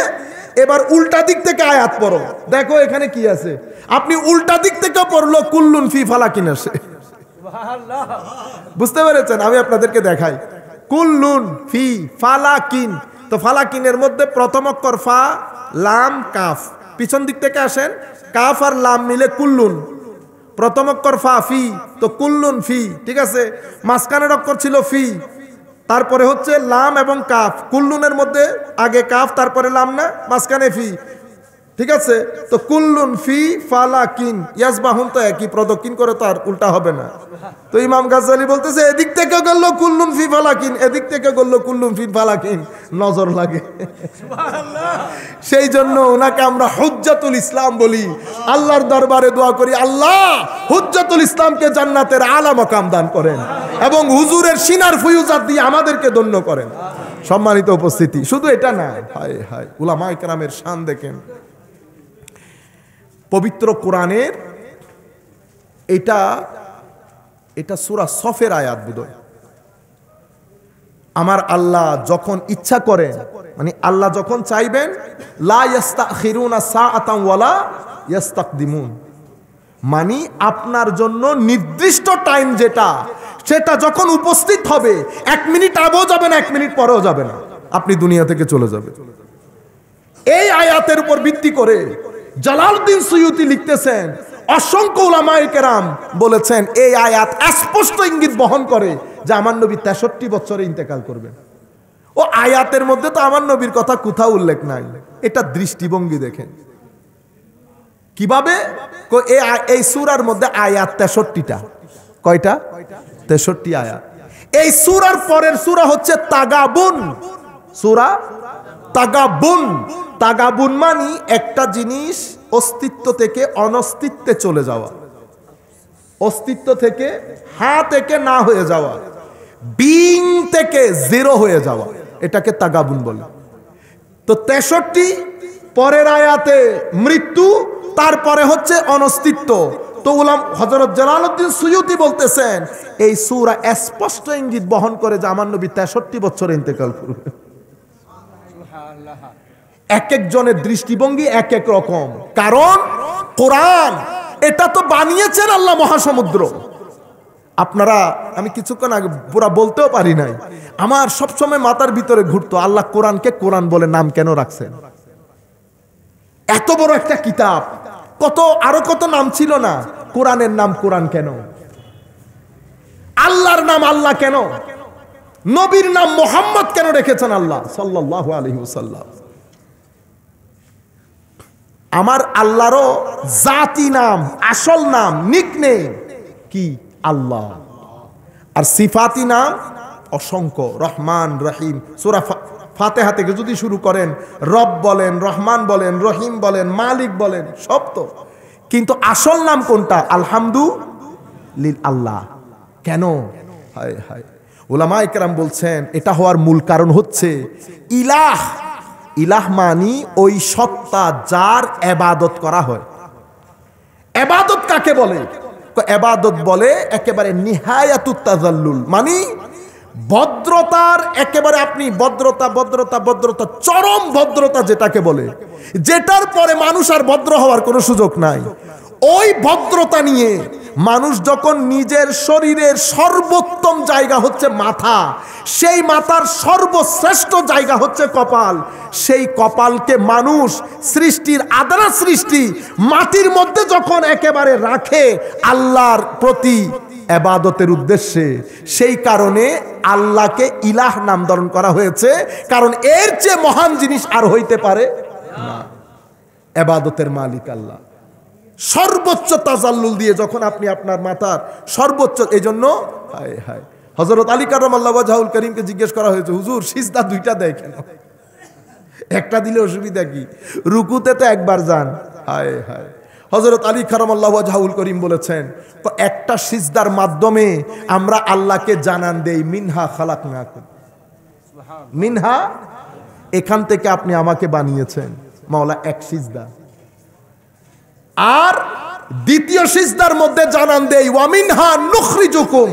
এবার উল্টা দিক থেকে আয়াত পড়ো, দেখো এখানে কি আছে। আপনি উল্টা দিক থেকে পড়লো কুল্লুন ফি ফালাকিন আসে। বুঝতে পেরেছেন? আমি আপনাদেরকে দেখাই, কুল্লুন ফি ফালাকিন। তো ফালাকিনের মধ্যে প্রথম অক্ষর ফা, লাম, কাফ। পিছন দিক থেকে আসেন, কাফ আর লাম মিলে কুল্লুন। প্রথম অক্ষর ফা, ফি, তো কুল্লুন ফি, ঠিক আছে। মাঝখানের অক্ষর ছিল ফি, তারপরে হচ্ছে লাম এবং কাফ। কুল্লুনের মধ্যে আগে কাফ, তারপরে লাম না, মাঝখানে ফি, ঠিক আছে। তো কুল্লুন ফি ফালাকিন ইয়াসবাহুন, তো একই, প্রদক্ষিণ করে তো আর উল্টা হবে না। তো ইমাম গাজ্জালি বলতেছে এদিক থেকে গেল কুল্লুন ফি ফালাকিন, এদিক থেকে গেল কুল্লুন ফি ফালাকিন, নজর লাগে। সেই জন্য ওনাকে আমরা হুজ্জাতুল ইসলাম বলি। আল্লাহর দরবারে দোয়া করি, আল্লাহ হুজ্জাতুল ইসলামকে জান্নাতের আলা মাকাম দান করেন এবং হুজুরের সিনার ফুয়ুজাত দিয়ে আমাদেরকে ধন্য করেন। সম্মানিত উপস্থিতি, শুধু এটা না, হায় হায় উলামায়ে কেরামের শান দেখেন। পবিত্র কোরআনের এটা সূরা সফের আয়াত বোধহয়। আমার আল্লাহ যখন ইচ্ছা করেন, মানে আল্লাহ যখন চাইবেন, লা ইস্তাখিরুনা সাআতান ওয়ালা ইস্তাকদিমুন, মানে আপনার জন্য নির্দিষ্ট টাইম যেটা, সেটা যখন উপস্থিত হবে, 1 মিনিট আগেও যাবে না, 1 মিনিট পরেও যাবে না, আপনি দুনিয়া থেকে চলে যাবে। এই আয়াতের উপর ভিত্তি করে জালালউদ্দিন সুয়ুতি লিখতেছেন, অসংখ্য উলামায়ে কেরাম বলেছেন এই আয়াত স্পষ্ট ইঙ্গিত বহন করে যে আমার নবী 63 বছরে ইন্তেকাল করবেন। ও আয়াতের মধ্যে তো আমার নবীর কথা কোথাও উল্লেখ নাই। এটা দৃষ্টিভঙ্গি দেখেন কিভাবে। এই সূরার মধ্যে আয়াত 63টা। কয়টা? 63 আয়াত। এই সূরার পরের সূরা হচ্ছে তাগাবুন, সূরা তাগাবুন। তাগাবুন মানে একটা জিনিস অস্তিত্ব থেকে অনস্তিত্বে চলে যাওয়া, অস্তিত্ব থেকে থেকে না হয়ে যাওয়া, বিং থেকে জিরো হয়ে যাওয়া, এটাকে তাগাবুন বলে। তো 63 পরের আয়াতে মৃত্যু, তারপরে হচ্ছে অনস্তিত্ব। তো হযরত জালালউদ্দিন সুয়ুতি বলতেছেন এই সূরা স্পষ্ট ইঙ্গিত বহন করে যে আমার নবী 63 বছরে ইন্তেকাল করবে। এক একজনের দৃষ্টিভঙ্গি এক এক রকম, কারণ কোরআন এটা তো বানিয়েছেন আল্লাহ মহাসমুদ্র। আপনারা, আমি কিছুক্ষণ আগে পুরা বলতেও পারি নাই, আমার সবসময় মাথার ভিতরে ঘুরতো আল্লাহ কোরআনকে কোরআন বলে নাম কেন রাখছেন। এত বড় একটা কিতাব, আরো কত নাম ছিল না, কোরআনের নাম কোরআন কেন, আল্লাহর নাম আল্লাহ কেন, নবীর নাম মুহাম্মদ কেন রেখেছেন আল্লাহ সাল্লাল্লাহু আলাইহি ওয়াসাল্লাম। আমার আল্লাহরও জাতি নাম, আসল নাম, নিকনেম কি আল্লাহ, আর সিফাতি নাম অসংখ্য, রহমান রহিম। সূরা ফাতিহা থেকে যদি শুরু করেন, রব বলেন, রহমান বলেন, রহিম বলেন, মালিক বলেন, সব তো। কিন্তু আসল নাম কোনটা? আলহামদুলিল্লাহ। কেন? হায় হায়, উলামায়ে কেরাম বলছেন এটা হওয়ার মূল কারণ হচ্ছে ইলাহ। ইলাহ মানি ওই সত্তা যার ইবাদত করা হয়। ইবাদত কাকে বলে? ইবাদত বলে একেবারে নিহায়াতুত তাজাল্লুল, মানে ভদ্রতার একেবারে, আপনি ভদ্রতা ভদ্রতা ভদ্রতা, চরম ভদ্রতা যেটাকে বলে, যেটার পরে মানুষ আর ভদ্র হওয়ার কোনো সুযোগ নাই। ওই ভদ্রতা নিয়ে মানুষ যখন নিজের শরীরের সর্বোত্তম জায়গা হচ্ছে মাথা, সেই মাথার সর্বশ্রেষ্ঠ জায়গা হচ্ছে কপাল, সেই কপালকে মানুষ সৃষ্টির আদরা সৃষ্টি মাটির মধ্যে যখন একেবারে রাখে আল্লাহর প্রতি ইবাদতের উদ্দেশ্যে, সেই কারণে আল্লাহকে ইলাহ নামকরণ করা হয়েছে। কারণ এর চেয়ে মহান জিনিস আর হইতে পারে না। ইবাদতের মালিক আল্লাহ, সর্বোচ্চ তাজাল্লুল দিয়ে যখন আপনি আপনার মাথার সর্বোচ্চ, এই জন্য হায় হায় হযরত আলী কারামাল্লাহু ওয়াজহুল করিমকে জিজ্ঞেস করা হয়েছে, হুজুর সিজদা দুইটা দেয় কেন? একটা দিলে অসুবিধা কি? রুকুতে তো একবার যান। হায় হায়, হযরত আলী কারামাল্লাহু ওয়াজহুল করিম বলেছেন একটা সিজদার মাধ্যমে আমরা আল্লাহকে জানান দেই মিনহা খালাকনাকুম, মিনহা, এখান থেকে আপনি আমাকে বানিয়েছেন মাওলা, এক সিজদা। আর দ্বিতীয় সিজদার মধ্যে জানান দেই ওয়া মিনহা নুখরিজুকুম,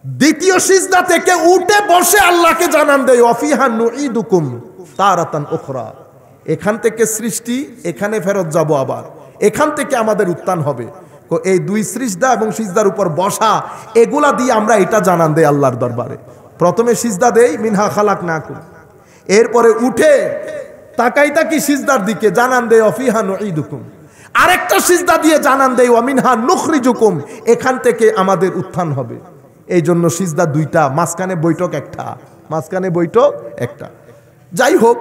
দ্বিতীয় সিজদা থেকে উঠে বসে আল্লাহকে জানান দেই ওয়া ফিহা নুঈদুকুম তারাতান উখরা, এখান থেকে সৃষ্টি, এখানে ফেরত যাব, আবার এখান থেকে আমাদের উত্থান হবে। এই দুই সিজদা এবং সিজদার উপর বসা, এগুলা দিয়ে আমরা এটা জানান দেই আল্লাহর দরবারে। প্রথমে সিজদা দেই মিনহা খালাকনাকুম, এরপরে উঠে তাকাই তাকি সিজদার দিকে জানান দেই ওয়া ফিহা নুঈদুকুম, আরেকটা সিজদা দিয়ে জানান দেই ওয়া মিনহা নুখরিজুকুম, এখান থেকে আমাদের উত্থান হবে। এই জন্য সিজদা দুইটা, মাঝখানে বৈঠক একটা, মাঝখানে বৈঠক একটা। যাই হোক,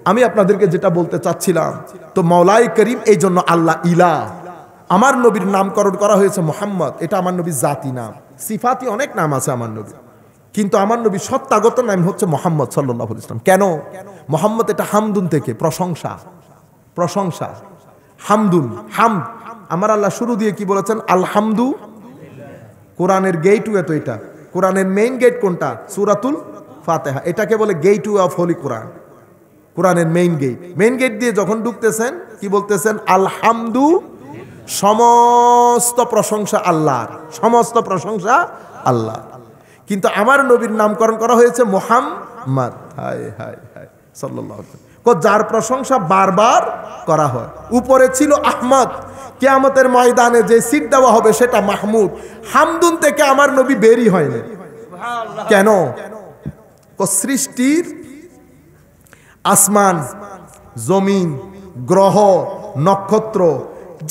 আমি আপনাদেরকে যেটা বলতে চাচ্ছিলাম, তো মাওলাই করিম, এই জন্য আল্লাহ ইলাহ। আমার নবীর নামকরণ করা হয়েছে মুহাম্মদ, এটা আমার নবীর জাতি নাম। সিফাতি অনেক নাম আছে আমার নবী, কিন্তু আমার নবী সত্যাগত নাম হচ্ছে মুহাম্মদ সাল্লাল্লাহু আলাইহি ওয়াসাল্লাম। কেন? মুহাম্মদ এটা হামদুন থেকে, প্রশংসা, প্রশংসা, হামদুন, হামদ। আমার আল্লাহ শুরু দিয়ে কি বলেছেন? আলহামদু। কোরআনের গেটওয়ে তো এটা, কোরআনের মেইন গেট কোনটা? সূরাতুল ফাতিহা, এটাকে বলে গেটওয়ে অফ হোলি কোরআন, কোরআনের মেইন গেট। মেইন গেট দিয়ে যখন ঢুকতেছেন কি বলতেছেন? আলহামদু, সমস্ত প্রশংসা আল্লাহর, সমস্ত প্রশংসা আল্লাহ। কিন্তু আমার নবীর নামকরণ করা হয়েছে মুহাম্মদ, হায় হায় হায় সাল্লাল্লাহু আলাইহি ওয়াসাল্লাম, যার প্রশংসা বারবার করা হয়। উপরে ছিল আহমদ, কিয়ামতের ময়দানে যে সিট দেওয়া হবে সেটা মাহমুদ। হামদুন থেকে আমার নবী বেরি হয়নি। কেন? সৃষ্টির আসমান, জমিন, গ্রহ, নক্ষত্র,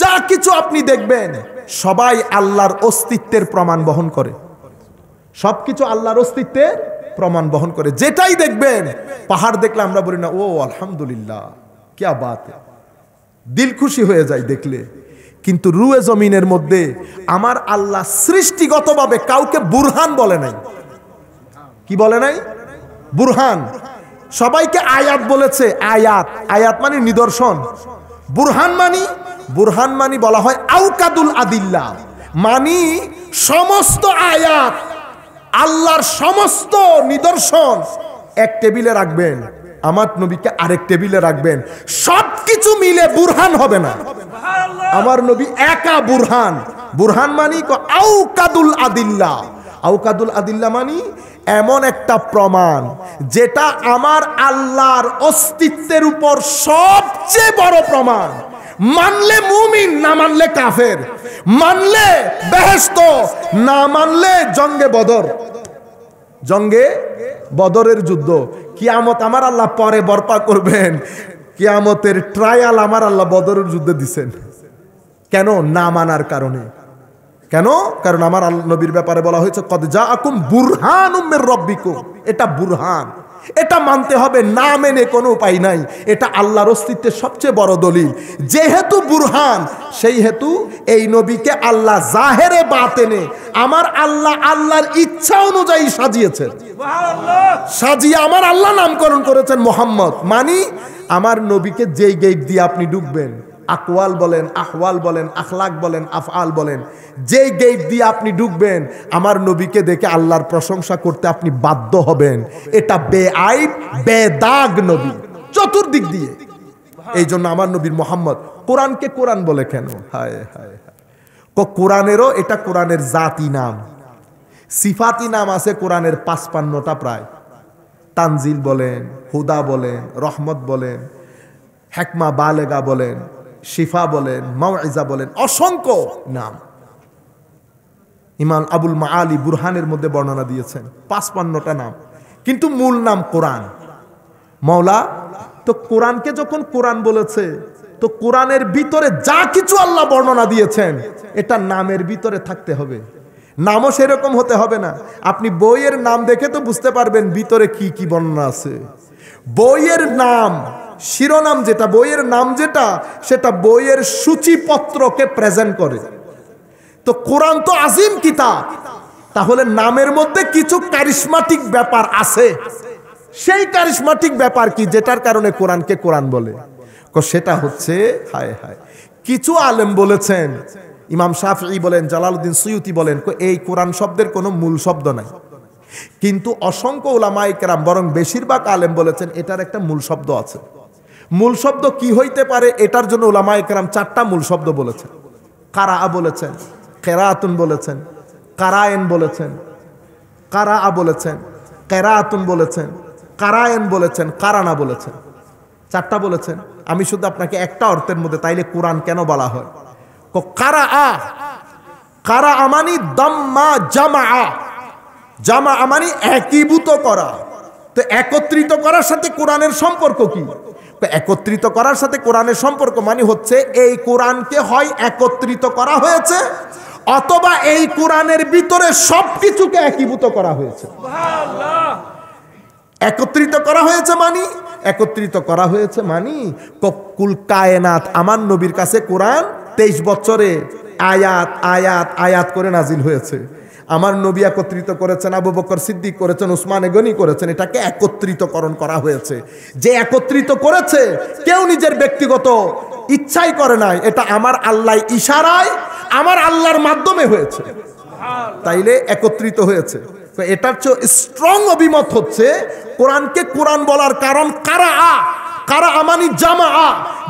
যা কিছু আপনি দেখবেন সবাই আল্লাহর অস্তিত্বের প্রমাণ বহন করে, সবকিছু আল্লাহর অস্তিত্বের প্রমাণ বহন করে। যেটাই দেখবেন, পাহাড় দেখলে আমরা বলি না ও আলহামদুলিল্লাহ কিয়া বাত, দিল খুশি হয়ে যায় দেখলে। কিন্তু রুয়ে জমিনের মধ্যে আমার আল্লাহ সৃষ্টিগতভাবে কাউকে বুরহান বলে নাই। কি বলে নাই? বুরহান, সবাইকে আয়াত বলেছে। আয়াত, আয়াত মানে নিদর্শন। বুরহান মানি বলা হয় আউকাদুল আদিল্লা, মানি সমস্ত আয়াত, আল্লাহর সমস্ত নিদর্শন এক টেবিলে রাখবেন, আমার নবীকে আরেক টেবিলে রাখবেন, সবকিছু মিলে বুরহান হবে না। আমার নবী একা বুরহান। বুরহান মানি আউকাদুল আদিল্লা। আউকাদুল আদিল্লা মানি এমন একটা প্রমাণ যেটা আমার আল্লাহর অস্তিত্বের উপর সবচেয়ে বড় প্রমাণ। মানলে মুমিন, না মানলে কাফের, মানলে বেহেশত, না মানলে জঙ্গে বদর। জঙ্গে বদরের যুদ্ধ, কিয়ামত আমার আল্লাহ পরে বরপা করবেন। কিয়ামতের ট্রায়াল আমার আল্লাহ বদরের যুদ্ধে দিছেন। কেন? না মানার কারণে। কেন? কারণ আমার নবীর ব্যাপারে বলা হয়েছে কদ জাআকুম বুরহানুম মির রাব্বিকুম। এটা বুরহান, এটা মানতে হবে, না মেনে কোনো উপায় নাই। এটা আল্লাহর অস্তিত্বের সবচেয়ে বড় দলিল। যেহেতু বুরহান, সেই হেতু এই নবীকে আল্লাহ জাহেরে বাতেনে আমার আল্লাহ আল্লাহর ইচ্ছা অনুযায়ী সাজিয়েছেন। সাজিয়ে আমার আল্লাহ নামকরণ করেছেন মোহাম্মদ। মানি আমার নবীকে যেই গেট দিয়ে আপনি ঢুকবেন, আকওয়াল বলেন, আহওয়াল বলেন, আখলাক বলেন, আফআল বলেন, যেই গেট দিয়ে আপনি ঢুকবেন আমার নবীকে দেখে আল্লাহর প্রশংসা করতে আপনি বাধ্য হবেন। এটা বেআইব বেদাগ নবী চতুর্দিক দিয়ে। এই জন্য আমার নবীর মোহাম্মদ। কোরআনকে কোরআন বলে কেন? হায় হায় হায়। কোরআনেরও এটা কোরআনের জাতি নাম, সিফাতি নাম আছে কোরআনের ৫৫টা প্রায়। তানজিল বলেন, হুদা বলেন, রহমত বলেন, হেকমা বালেগা বলেন, শিফা বলেন, মাউইজা বলেন, অসংখ্য নাম ইমাম আবুল মাআলি বুরহানের মধ্যে বর্ণনা দিয়েছেন। ৫৫টা নাম, কিন্তু মূল নাম কোরআন। মাওলা তো কোরআনকে যখন কোরআন বলেছে, তো কোরআনের ভিতরে যা কিছু আল্লাহ বর্ণনা দিয়েছেন এটা নামের ভিতরে থাকতে হবে। নামও সেরকম হতে হবে না। আপনি বইয়ের নাম দেখে তো বুঝতে পারবেন ভিতরে কি কি বর্ণনা আছে। বইয়ের নাম, শিরোনাম যেটা, বইয়ের নাম যেটা, সেটা বইয়ের সূচিপত্রকে প্রেজেন্ট করে। তো কোরআন তো আজিম কিতাব, তাহলে নামের মধ্যে কিছু কারিশমাটিক ব্যাপার আছে। সেই কারিশমাটিক ব্যাপার কি যেটার কারণে কোরআনকে কোরআন বলে? সেটা হচ্ছে, হায় হায়, কিছু আলেম বলেছেন, ইমাম শাফিঈ বলেন, জালালউদ্দিন সুয়ুতি বলেন, এই কোরআন শব্দের কোনো মূল শব্দ নাই। কিন্তু অসংখ্য উলামায়ে কেরাম, বরং বেশিরভাগ আলেম বলেছেন এটার একটা মূল শব্দ আছে। মূল শব্দ কি হইতে পারে? এটার জন্য উলামায়ে কেরাম 4টা মূল শব্দ বলেছেন। কারা বলেছেন, কেরাতুন বলেছেন, কারায়েন বলেছেন, কারা বলেছেন, কেরাতুন বলেছেন, কারায়েন বলেছেন, কারানা বলেছেন। 4টা বলেছেন। আমি শুধু আপনাকে একটা অর্থের মধ্যে, তাইলে কোরআন কেন বলা হয়? কারা, কারা আমানি দাম্মা জামা, জামা আমানি একীভূত করা। তো একত্রিত করার সাথে কোরআনের সম্পর্ক কি? একত্রিত করার সাথে কোরআনের সম্পর্ক মানে হচ্ছে এই কোরআনকে হয় একত্রিত করা হয়েছে, অথবা এই কোরআনের ভিতরে সবকিছুকে একীভূত করা হয়েছে। একত্রিত করা হয়েছে মানি, একত্রিত করা হয়েছে মানি কুল কায়নাত আমার নবীর কাছে কোরআন 23 বছরে আয়াত আয়াত আয়াত করে নাজিল হয়েছে। আমার নবী একত্রিত করেছেন, আবু বকর সিদ্দিক করেছেন, উসমান গনি করেছেন। এটাকে একত্রিতকরণ করা হয়েছে। যে একত্রিত করেছে কেউ নিজের ব্যক্তিগত ইচ্ছাই করে নাই, এটা আমার আল্লাহ ইশারায় আমার আল্লাহর মাধ্যমে হয়েছে, তাইলে একত্রিত হয়েছে। তো এটার চেয়ে স্ট্রং অভিমত হচ্ছে কোরআনকে কোরআন বলার কারণ কারা, কারা আমানি জামা,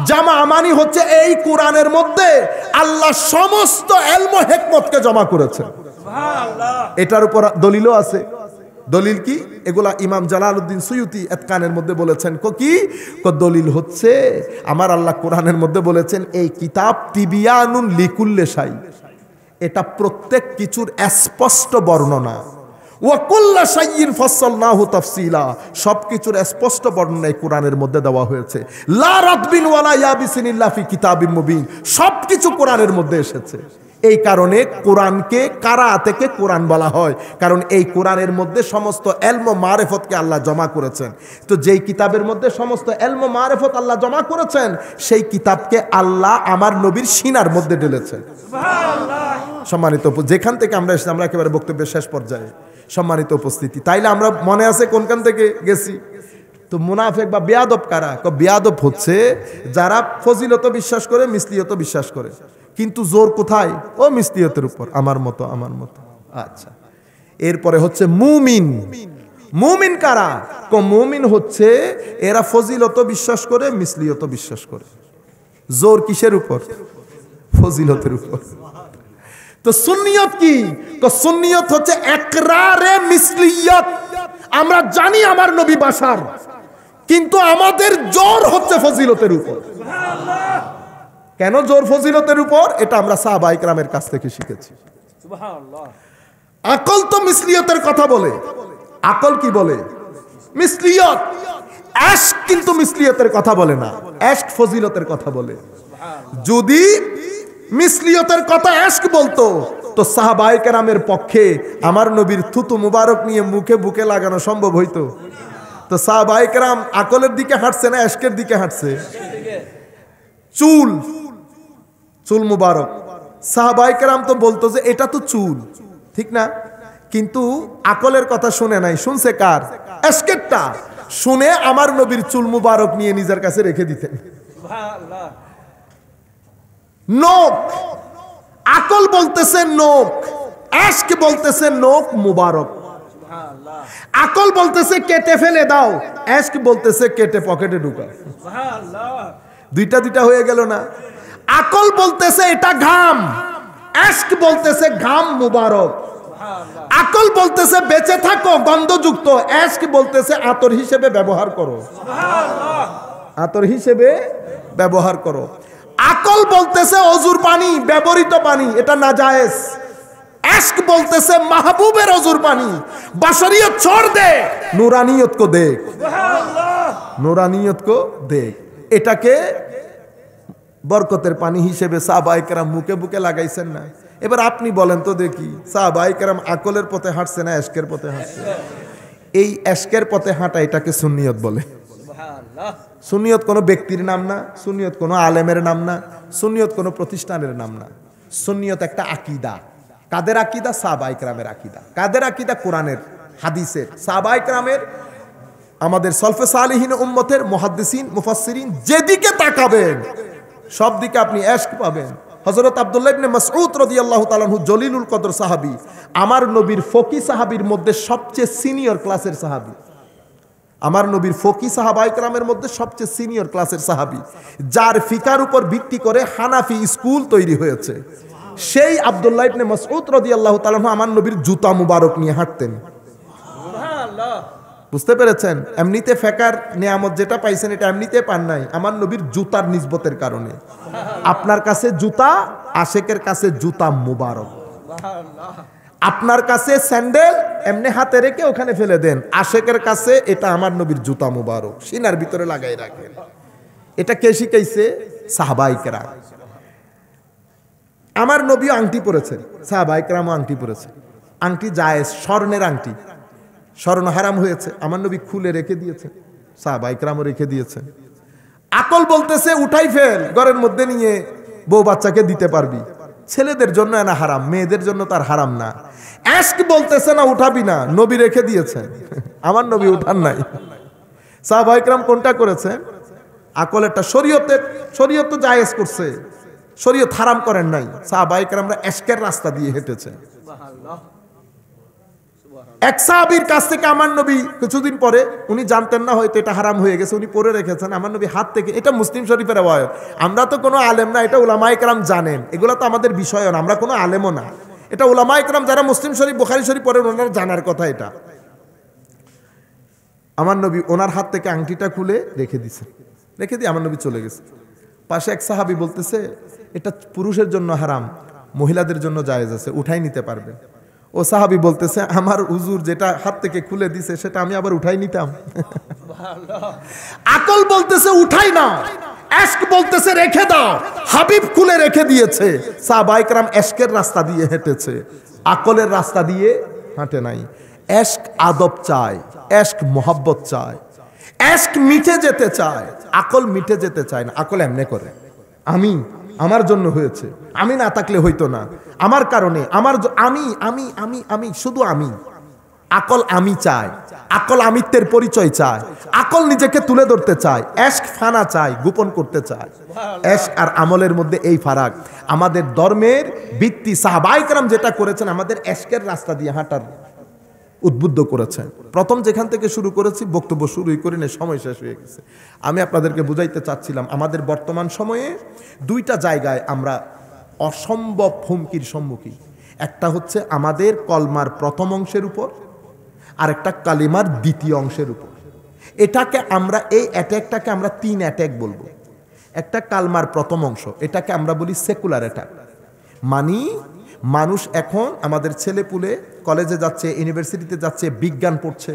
জামা আমানি হচ্ছে এই কোরআনের মধ্যে আল্লাহ সমস্ত ইলম ও হিকমতকে জমা করেছেন। এটার উপর দলিলও আছে। দলিল কি? এগুলা ইমাম জালালউদ্দিন সুয়ুতি ইতকানের মধ্যে বলেছেন। কি দলিল হচ্ছে আমার আল্লাহ কোরআনের মধ্যে বলেছেন এই কিতাব তিবিয়ানুন লিকুল্লি শাই, এটা প্রত্যেক কিছুর স্পষ্ট বর্ণনা। ওয়া কুল্লা শাইইন ফাসসালনাহু তাফসীলা, সবকিছুর স্পষ্ট বর্ণনা এই কোরআনের মধ্যে দেওয়া হয়েছে। লা রাতবিন ওয়ালা ইয়াবিসিন ইল্লা ফি কিতাবিন মুবিন, সবকিছু কোরআনের মধ্যে এসেছে। এই কারণে কোরআনকে কারা থেকে কোরআন বলা হয়, কারণ এই কোরআনের মধ্যে সমস্ত ইলম ও মারিফতকে আল্লাহ জমা করেছেন। তো যেই কিতাবের মধ্যে সমস্ত ইলম ও মারিফত আল্লাহ জমা করেছেন, সেই কিতাবকে আল্লাহ আমার নবীর সিনার মধ্যে ঢেলেছেন। সুবহানাল্লাহ। সম্মানিত, যেখান থেকে আমরা এসেছি, আমরা একেবারে বক্তব্যের শেষ পর্যায়ে, সম্মানিত উপস্থিতি, তাইলে আমরা মনে আছে কোনখান থেকে গেছি? তো মুনাফিক বা বেয়াদব কারা? বেয়াদব হচ্ছে যারা ফজিলত বিশ্বাস করে, মিসলিয়ত বিশ্বাস করে, কিন্তু জোর কোথায়? ও মিসলিয়তের উপর, আমার মতো। আচ্ছা, এরপরে হচ্ছে মুমিন। মুমিন কারা? মুমিন হচ্ছে এরা ফজিলত বিশ্বাস করে, মিসলিয়ত বিশ্বাস করে। জোর কিসের উপর? ফজিলতের উপর। তো সুন্নিয়ত কি? সুন্নিয়ত হচ্ছে ইকরারে মিসলিয়ত। আমরা জানি আমার নবী বাশার, কিন্তু আমাদের জোর হচ্ছে ফজিলতের উপর। কেন জোর ফজিলতের উপর? এটা আমরা সাহাবায়ে কেরামের কাছ থেকে শিখেছি। আকল তো মিসলিয়তের কথা বলে। আকল কি বলে? মিসলিয়ত। আশক কিন্তু মিসলিয়তের কথা বলে না, আশক ফজিলতের কথা বলে। যদি মিসলিয়তের কথা আশক বলতো তো সাহাবায়ে কেরামের পক্ষে আমার নবীর থুতু মুবারক নিয়ে মুখে বুকে লাগানো সম্ভব হইতো? তো সাহাবায়ে কেরাম আকলের দিকে হাঁটছে না আশকের দিকে হাঁটছে? চুল মুবারক, সাহাবায়ে কেরাম তো বলতো যে এটা তো চুল, ঠিক না? কিন্তু আকলের কথা শুনে নাই, শুনছে কার? আশকেরটা। শুনে আমার নবীর চুল মুবারক নিয়ে নিজের কাছে রেখে দিতেন। নোক, আকল বলতেছে নোক, আশক বলতেছে নোক মুবারক। আকল বলতেছে কেটে ফেলে দাও, আশক বলতেছে কেটে পকেটে ঢুকাও। দুইটা হয়ে গেল না? আকল বলতেছে এটা ঘাম, আশক বলতেছে ঘাম মুবারক। আকল বলতেছে বেঁচে থাকো গন্ধযুক্ত, আশক বলতেছে আতর হিসেবে ব্যবহার করো, আতর হিসেবে ব্যবহার করো। আকল বলতেছে অজুর পানি, ব্যবহৃত পানি, এটা নাজায়েজ। আশক বলতেছে মাহবুবের অজুর পানি, বাশরিয়ত छोड़ दे, নূরানিয়ত को देख, নূরানিয়ত को देख। এটাকে বরকতের পানি হিসেবে সাহাবায়ে কেরাম মুখে বুকে লাগাইছেন না? এবার আপনি বলেন তো দেখি, সাহাবায়ে কেরাম আকলের পথে হাঁটছে না আশকের পথে হাঁটছে? এই আশকের পথে হাঁটা এটাকে সুন্নিয়ত বলে। সুন্নিয়ত কোনো ব্যক্তির নাম না, সুন্নিয়ত কোনো আলেমের নাম না, সুন্নিয়ত কোনো প্রতিষ্ঠানের নাম না। সুন্নিয়ত একটা আকীদা। কাদের আকীদা? সাহাবায়ে কেরামের আকীদা। কাদের আকীদা? কোরআনের, হাদিসের, সাহাবায়ে কেরামের, আমাদের সলফে সালিহিন উম্মতের মুহাদ্দিসিন মুফাসসিরিন, যেদিকে তাকাবেন সব দিকে আপনি আশক পাবেন। হযরত আব্দুল্লাহ ইবনে মাসউদ রাদিয়াল্লাহু তাআলা আনহু জলিলুল কদর সাহাবী, আমার নবীর ফকি সাহাবীর মধ্যে সবচেয়ে সিনিয়র ক্লাসের সাহাবী। আমার নবীর ফকি সাহাবায়ে কেরামের মধ্যে সবচেয়ে সিনিয়র ক্লাসের সাহাবী, যার ফিকার উপর ভিত্তি করে হানাফি স্কুল তৈরি হয়েছে। সেই আব্দুল্লাহ ইবনে মাসউদ রাদিয়াল্লাহু তাআলা আনহু আমার নবীর জুতা মুবারক নিয়ে হাঁটতেন। সুবহানাল্লাহ। বুঝতে পেরেছেন? এমনিতে ফেকার নিয়ামত যেটা পাইছেন এটা এমনিতে পান নাই, আমার নবীর জুতার নিসবতের কারণে। আপনার কাছে জুতা, আশেকের কাছে জুতা মুবারক। আপনার কাছে স্যান্ডেল এমনি হাতে রেখে ওখানে ফেলে দেন, আশেকের কাছে এটা আমার নবীর জুতা মুবারক, সিনার ভিতরে লাগাই রাখেন। এটা কে শিখাইছে? সাহাবায়ে কেরাম। আমার নবী আংটি পরেছেন, সাহাবায়ে কেরাম আংটি পরেছেন। আংটি জায়েজ, স্বর্ণের আংটি, স্বর্ণ হারাম হয়েছে, আমার নবী খুলে রেখে দিয়েছেন, সাহাবায়ে কেরামও রেখে দিয়েছেন। আকল বলতেছে উঠাই ফেল, ঘরের মধ্যে নিয়ে বউ বাচ্চাকে দিতে পারবি, ছেলেদের জন্য না হারাম, মেয়েদের জন্য তার হারাম না। আশক বলতেছে না উঠাবি না, নবী রেখে দিয়েছেন, আমার নবী উঠান নাই। সাহাবায়ে কেরাম কোনটা করেছেন? আকলেরটা। শরীয়ত তো জায়েজ করছে, শরীয়ত হারাম করেন নাই। সাহাবায়ে কেরামরা আশকের রাস্তা দিয়ে হেঁটেছে। এক সাহাবীর কাছ থেকে আমার নবী কিছুদিন পরে, উনি জানতেন না হয়তো এটা হারাম হয়ে গেছে, উনি পরে রেখেছেন, আমার নবী হাত থেকে, এটা মুসলিম শরীফের রওয়ায়াত, আমরা তো কোনো আলেম না, এটা উলামায়ে কেরাম জানেন, এগুলো তো আমাদের বিষয় না, আমরা কোনো আলেমও না, এটা উলামায়ে কেরাম যারা মুসলিম শরীফ বুখারী শরীফ পড়েন ওনারা জানার কথা। এটা আমার নবী ওনার হাত থেকে আংটিটা খুলে রেখে দিয়েছেন, রেখে দিয়ে আমার নবী চলে গেছে। পাশে এক সাহাবী বলতেছে এটা পুরুষের জন্য হারাম, মহিলাদের জন্য জায়েজ আছে, উঠাই নিতে পারবে। ও সাহাবী বলতেছে আমার হুজুর যেটা হাত থেকে খুলে দিছে সেটা আমি আবার উঠাই নিতাম। আকল বলতেছে উঠাই না, আশক বলতেছে রেখে দাও, হাবিব খুলে রেখে দিয়েছে। সাহাবায়ে কেরাম আশকের রাস্তা দিয়ে হেঁটেছে, আকলের রাস্তা দিয়ে হাঁটে নাই। আশক আদব চায়, আশক মোহাব্বত চায়, আশক মিটে যেতে চায়, আকল মিটে যেতে চায় না। আকল এমনি করে, আমি, আমার জন্য হয়েছে, আমি না থাকলে হইতো না, আমার কারণে, আমার আমি আমি আমি আমি শুধু আমি। আকল আমি চাই, আকল আমিত্বের পরিচয় চায়, আকল নিজেকে তুলে ধরতে চায়, এশক ফানা চায়, গোপন করতে চায়। এশক আর আমলের মধ্যে এই ফারাক। আমাদের ধর্মের ভিত্তি সাহাবায়ে কেরাম যেটা করেছেন, আমাদের এশকের রাস্তা দিয়ে হাঁটার উদ্বুদ্ধ করেছেন। প্রথম যেখান থেকে শুরু করেছি, বক্তব্য শুরুই করি না, সময় শেষ হয়ে গেছে। আমি আপনাদেরকে বুঝাইতে চাচ্ছিলাম, আমাদের বর্তমান সময়ে দুইটা জায়গায় আমরা অসম্ভব হুমকির সম্মুখীন। একটা হচ্ছে আমাদের কলমার প্রথম অংশের উপর, আর একটা কালিমার দ্বিতীয় অংশের উপর। এটাকে আমরা, এই অ্যাট্যাকটাকে আমরা 3 অ্যাট্যাক বলবো। একটা কালমার প্রথম অংশ, এটাকে আমরা বলি সেকুলার অ্যাটাক। মানে মানুষ এখন, আমাদের ছেলেপুলে কলেজে যাচ্ছে, ইউনিভার্সিটিতে যাচ্ছে, বিজ্ঞান পড়ছে,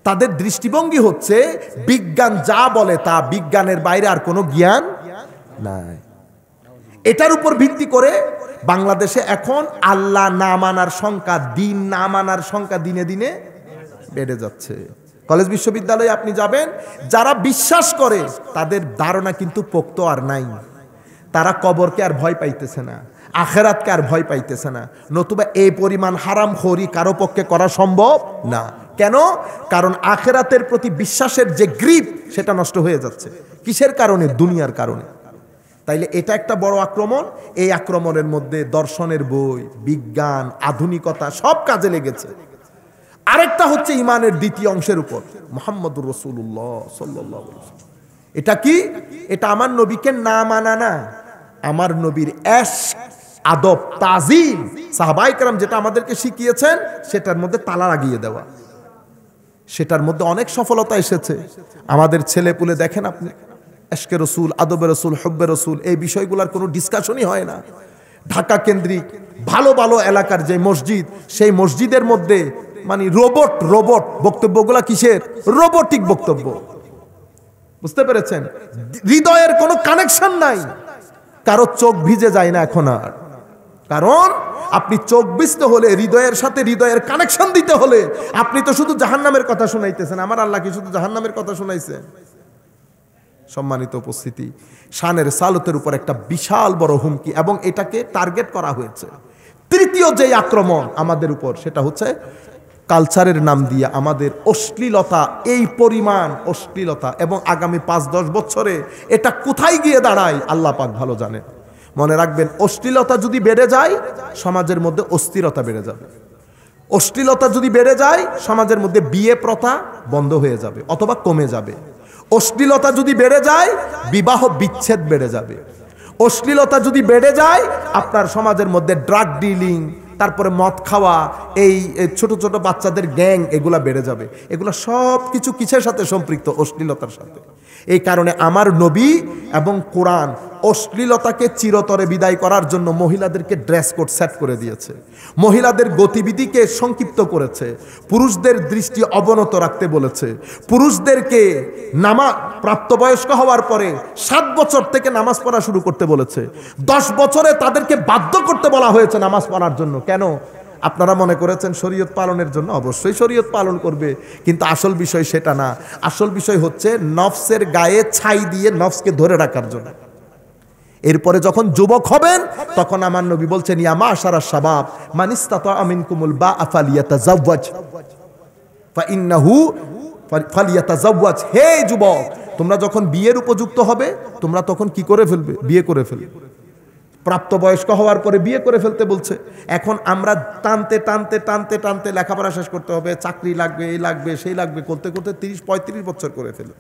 তাদের দৃষ্টিভঙ্গি হচ্ছে বিজ্ঞান যা বলে তা, বিজ্ঞানের বাইরে আর কোনো জ্ঞান নাই। এটার উপর ভিত্তি করে বাংলাদেশে এখন আল্লাহ না মানার সংখ্যা, দিন না মানার সংখ্যা দিনে দিনে বেড়ে যাচ্ছে। কলেজ বিশ্ববিদ্যালয়ে আপনি যাবেন, যারা বিশ্বাস করে তাদের ধারণা কিন্তু পোক্ত আর নাই। তারা কবরকে আর ভয় পাইতেছে না, আখেরাতকে আর ভয় পাইতেছে না। নতুবা এই পরিমাণ হারামখোরি কারো পক্ষে করা সম্ভব না। কেন? কারণ আখেরাতের প্রতি বিশ্বাসের যে গ্রিপ, সেটা নষ্ট হয়ে যাচ্ছে। কিসের কারণে? দুনিয়ার কারণে। তাইলে এটা একটা বড় আক্রমণ। এই আক্রমণের মধ্যে দর্শনের বই, বিজ্ঞান, আধুনিকতা সব কাজে লেগেছে। আরেকটা হচ্ছে ইমানের দ্বিতীয় অংশের উপর, মুহাম্মদুর রাসূলুল্লাহ সাল্লাল্লাহু আলাইহি ওয়াসাল্লাম। এটা কি? এটা আমার নবীকে না মানা না, আমার নবীর এশক, আদব, তাজিম, সাহাবায়ে কেরাম যেটা আমাদেরকে শিখিয়েছেন সেটার মধ্যে তালা লাগিয়ে দেওয়া। সেটার মধ্যে অনেক সফলতা এসেছে। আমাদের ছেলেপুলে দেখেন আপনি, এশকে রসুল, আদবে রসুল, হব্বে রসুল, এই বিষয়গুলোর কোনো ডিসকাশনই হয় না। ঢাকা কেন্দ্রিক ভালো ভালো এলাকার যে মসজিদ, সেই মসজিদের মধ্যে মানে রোবট বক্তব্যগুলা কিসের? রোবটিক বক্তব্য। বুঝতে পেরেছেন? হৃদয়ের কোনো কানেকশন নাই, কারো চোখ ভিজে যায় না এখন আর। কারণ আপনি চোখ ভিজতে হলে, হৃদয়ের সাথে হৃদয়ের কানেকশন দিতে হলে, আপনি তো শুধু জাহান্নামের কথা শুনাইতেছেন। আমার আল্লাহ কি শুধু জাহান্নামের কথা শুনাইছে? সম্মানিত উপস্থিতি, শানের সালতের উপর একটা বিশাল বড় হুমকি, এবং এটাকে টার্গেট করা হয়েছে। তৃতীয় যে আক্রমণ আমাদের উপর, সেটা হচ্ছে কালচারের নাম দিয়ে আমাদের অশ্লীলতা। এই পরিমাণ অশ্লীলতা, এবং আগামী 5-10 বছরে এটা কোথায় গিয়ে দাঁড়ায় আল্লাহ পাক ভালো জানেন। মনে রাখবেন, অশ্লীলতা যদি বেড়ে যায়, সমাজের মধ্যে অস্থিরতা বেড়ে যাবে। অশ্লীলতা যদি বেড়ে যায়, সমাজের মধ্যে বিয়ে প্রথা বন্ধ হয়ে যাবে অথবা কমে যাবে। অশ্লীলতা যদি বেড়ে যায়, বিবাহ বিচ্ছেদ বেড়ে যাবে। অশ্লীলতা যদি বেড়ে যায়, আপনার সমাজের মধ্যে ড্রাগ ডিলিং, তারপরে মদ খাওয়া, এই ছোট ছোট বাচ্চাদের গ্যাং, এগুলা বেড়ে যাবে। এগুলো সব কিছু কিসের সাথে সম্পৃক্ত? অশ্লীলতার সাথে। এই কারণে আমার নবী এবং কোরআন অশ্লীলতাকে চিরতরে বিদায় করার জন্য মহিলাদেরকে ড্রেস কোড সেট করে দিয়েছে, মহিলাদের গতিবিধিকে সংক্ষিপ্ত করেছে, পুরুষদের দৃষ্টি অবনত রাখতে বলেছে, পুরুষদেরকে প্রাপ্তবয়স্ক হওয়ার পরে 7 বছর থেকে নামাজ পড়া শুরু করতে বলেছে। 10 বছরে তাদেরকে বাধ্য করতে বলা হয়েছে নামাজ পড়ার জন্য। কেন? আপনারা মনে করেছেন শরীয়ত পালনের জন্য। অবশ্যই শরীয়ত পালন করবে, কিন্তু আসল বিষয় সেটা না। আসল বিষয় হচ্ছে নফসের গায়ে ছাই দিয়ে নফসকে ধরে রাখার জন্য। এরপরে যখন যুবক হবেন, তখন আমার নবী বলছেন, ইয়া মাশারাশ শাবাব মান ইসতাতা মিনকুমুল বাআ ফালিয়াতাযাওয়াজ ফাইন্নাহু ফালিয়াতাযাওয়াজ। হে যুবক, তোমরা যখন বিয়ের উপযুক্ত হবে, তোমরা তখন কি করে ফেলবে? বিয়ে করে ফেলবে। প্রাপ্তবয়স্ক হওয়ার পরে বিয়ে করে ফেলতে বলছে। এখন আমরা টানতে টানতে টানতে টানতে লেখাপড়া শেষ করতে হবে, চাকরি লাগবে, এই লাগবে, সেই লাগবে, করতে করতে 30-35 বছর করে ফেলে।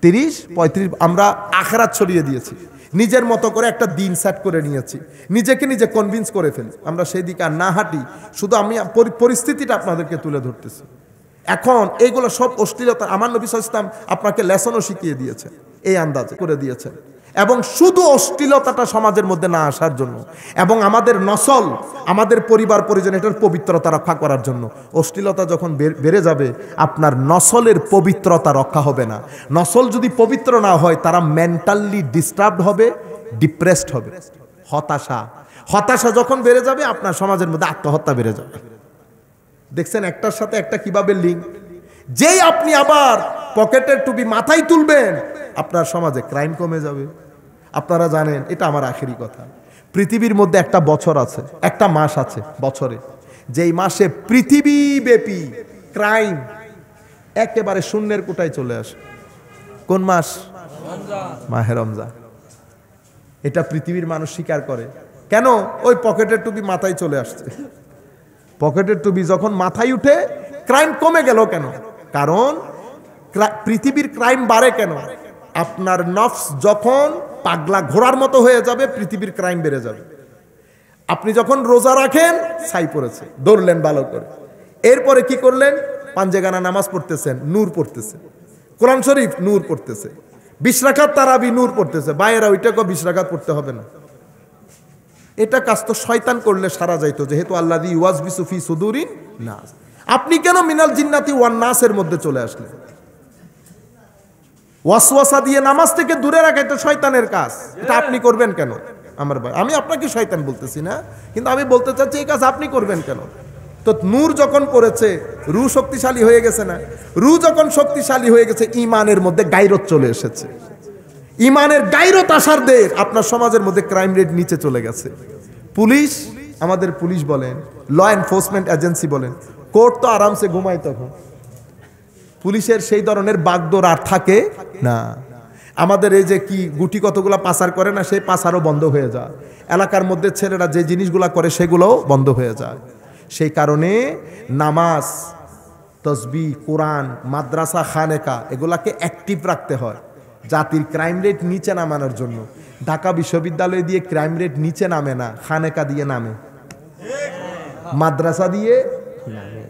30-35 আমরা আখেরাত ছড়িয়ে দিয়েছি, নিজের মতো করে একটা দিন সেট করে নিয়েছি, নিজেকে নিজে কনভিন্স করে ফেলি। আমরা সেই দিকে আর না হাঁটি, শুধু আমি পরিস্থিতিটা আপনাদেরকে তুলে ধরতেছি। এখন এইগুলো সব অশ্লীলতা। আমার নবী সাল্লাল্লাহু আলাইহি ওয়াসাল্লাম আপনাকে লেসনও শিখিয়ে দিয়েছে, এই আন্দাজে করে দিয়েছেন। এবং শুধু অশ্লীলতাটা সমাজের মধ্যে না আসার জন্য, এবং আমাদের নসল, আমাদের পরিবার পরিজন, এটার পবিত্রতা রক্ষা করার জন্য। অশ্লীলতা যখন বেড়ে যাবে, আপনার নসলের পবিত্রতা রক্ষা হবে না। নসল যদি পবিত্র না হয়, তারা মেন্টালি ডিস্টার্বড হবে, ডিপ্রেসড হবে। হতাশা যখন বেড়ে যাবে, আপনার সমাজের মধ্যে আত্মহত্যা বেড়ে যাবে। দেখছেন একটার সাথে একটা কিভাবে লিঙ্ক। যেই আপনি আবার পকেটের টুপি মাথায় তুলবেন, আপনার সমাজে ক্রাইম কমে যাবে। আপনারা জানেন, এটা আমার আখেরি কথা, পৃথিবীর মধ্যে একটা বছর আছে, একটা মাস আছে বছরে, যেই মাসে পৃথিবীব্যাপী ক্রাইম একেবারে শূন্যের কোটায় চলে আসে। কোন মাস? মাহে রমজান। এটা পৃথিবীর মানুষ স্বীকার করে। কেন? ওই পকেটের টুপি মাথায় চলে আসছে। পকেটের টুপি যখন মাথায় উঠে ক্রাইম কমে গেল কেন? কারণ পৃথিবীর ক্রাইম বাড়ে কেন? আপনার নফস যখন পাগলা ঘোড়ার মতো হয়ে যাবে, পৃথিবীর ক্রাইম বেড়ে যাবে। আপনি যখন রোজা রাখেন, ছাই পড়েছে, দৌড়লেন ভালো করে, এরপরে কি করলেন? পাঞ্জেগানা নামাজ পড়তেছেন, নূর পড়তেছে, কোরআন শরীফ নূর পড়তেছে, 20 রাকাত তারাবি নূর পড়তেছে, বাইরা ওইটাকে 20 রাকাত পড়তে হবে না। এটা কাজ তো শয়তান করলে সারা যাইতো, যেহেতু আল্লাযী ইউওয়াসবিসু ফি সুদুরিন নাস। আপনি কেন মিনাল জিন্নাতি ওয়ান নাসের মধ্যে চলে আসলেন? ওয়াসওয়াসা দিয়ে নামাজ থেকে দূরে রাখা এটা শয়তানের কাজ। এটা আপনি করবেন কেন? আমার ভাই, আমি আপনাকে শয়তান বলতেছি না, কিন্তু আমি বলতে চাচ্ছি এই কাজ আপনি করবেন কেন? তো নূর যখন পড়েছে, রূহ শক্তিশালী হয়ে গেছে না? রূহ যখন শক্তিশালী হয়ে গেছে, ঈমানের মধ্যে গায়রত চলে এসেছে। ঈমানের গায়রত আসার দের আপনার সমাজের মধ্যে ক্রাইম রেট নিচে চলে গেছে। পুলিশ, আমাদের পুলিশ বলেন, ল এনফোর্সমেন্ট এজেন্সি বলেন, কোর্ট তো আরামসে ঘুমায়, তখন পুলিশের সেই ধরনের বাগদৌড় আর থাকে না। আমাদের এই যে কি গুটি কতগুলা পাচার করে না, সেই পাচারও বন্ধ হয়ে যায়। এলাকার মধ্যে ছেলেরা যে জিনিসগুলা করে সেগুলোও বন্ধ হয়ে যায়। সেই কারণে নামাজ, তসবিহ, কোরআন, মাদ্রাসা, খানেকা এগুলাকে অ্যাক্টিভ রাখতে হয় জাতির ক্রাইম রেট নিচে নামানোর জন্য। ঢাকা বিশ্ববিদ্যালয় দিয়ে ক্রাইম রেট নিচে নামে না, খানেকা দিয়ে নামে, মাদ্রাসা দিয়ে নামে।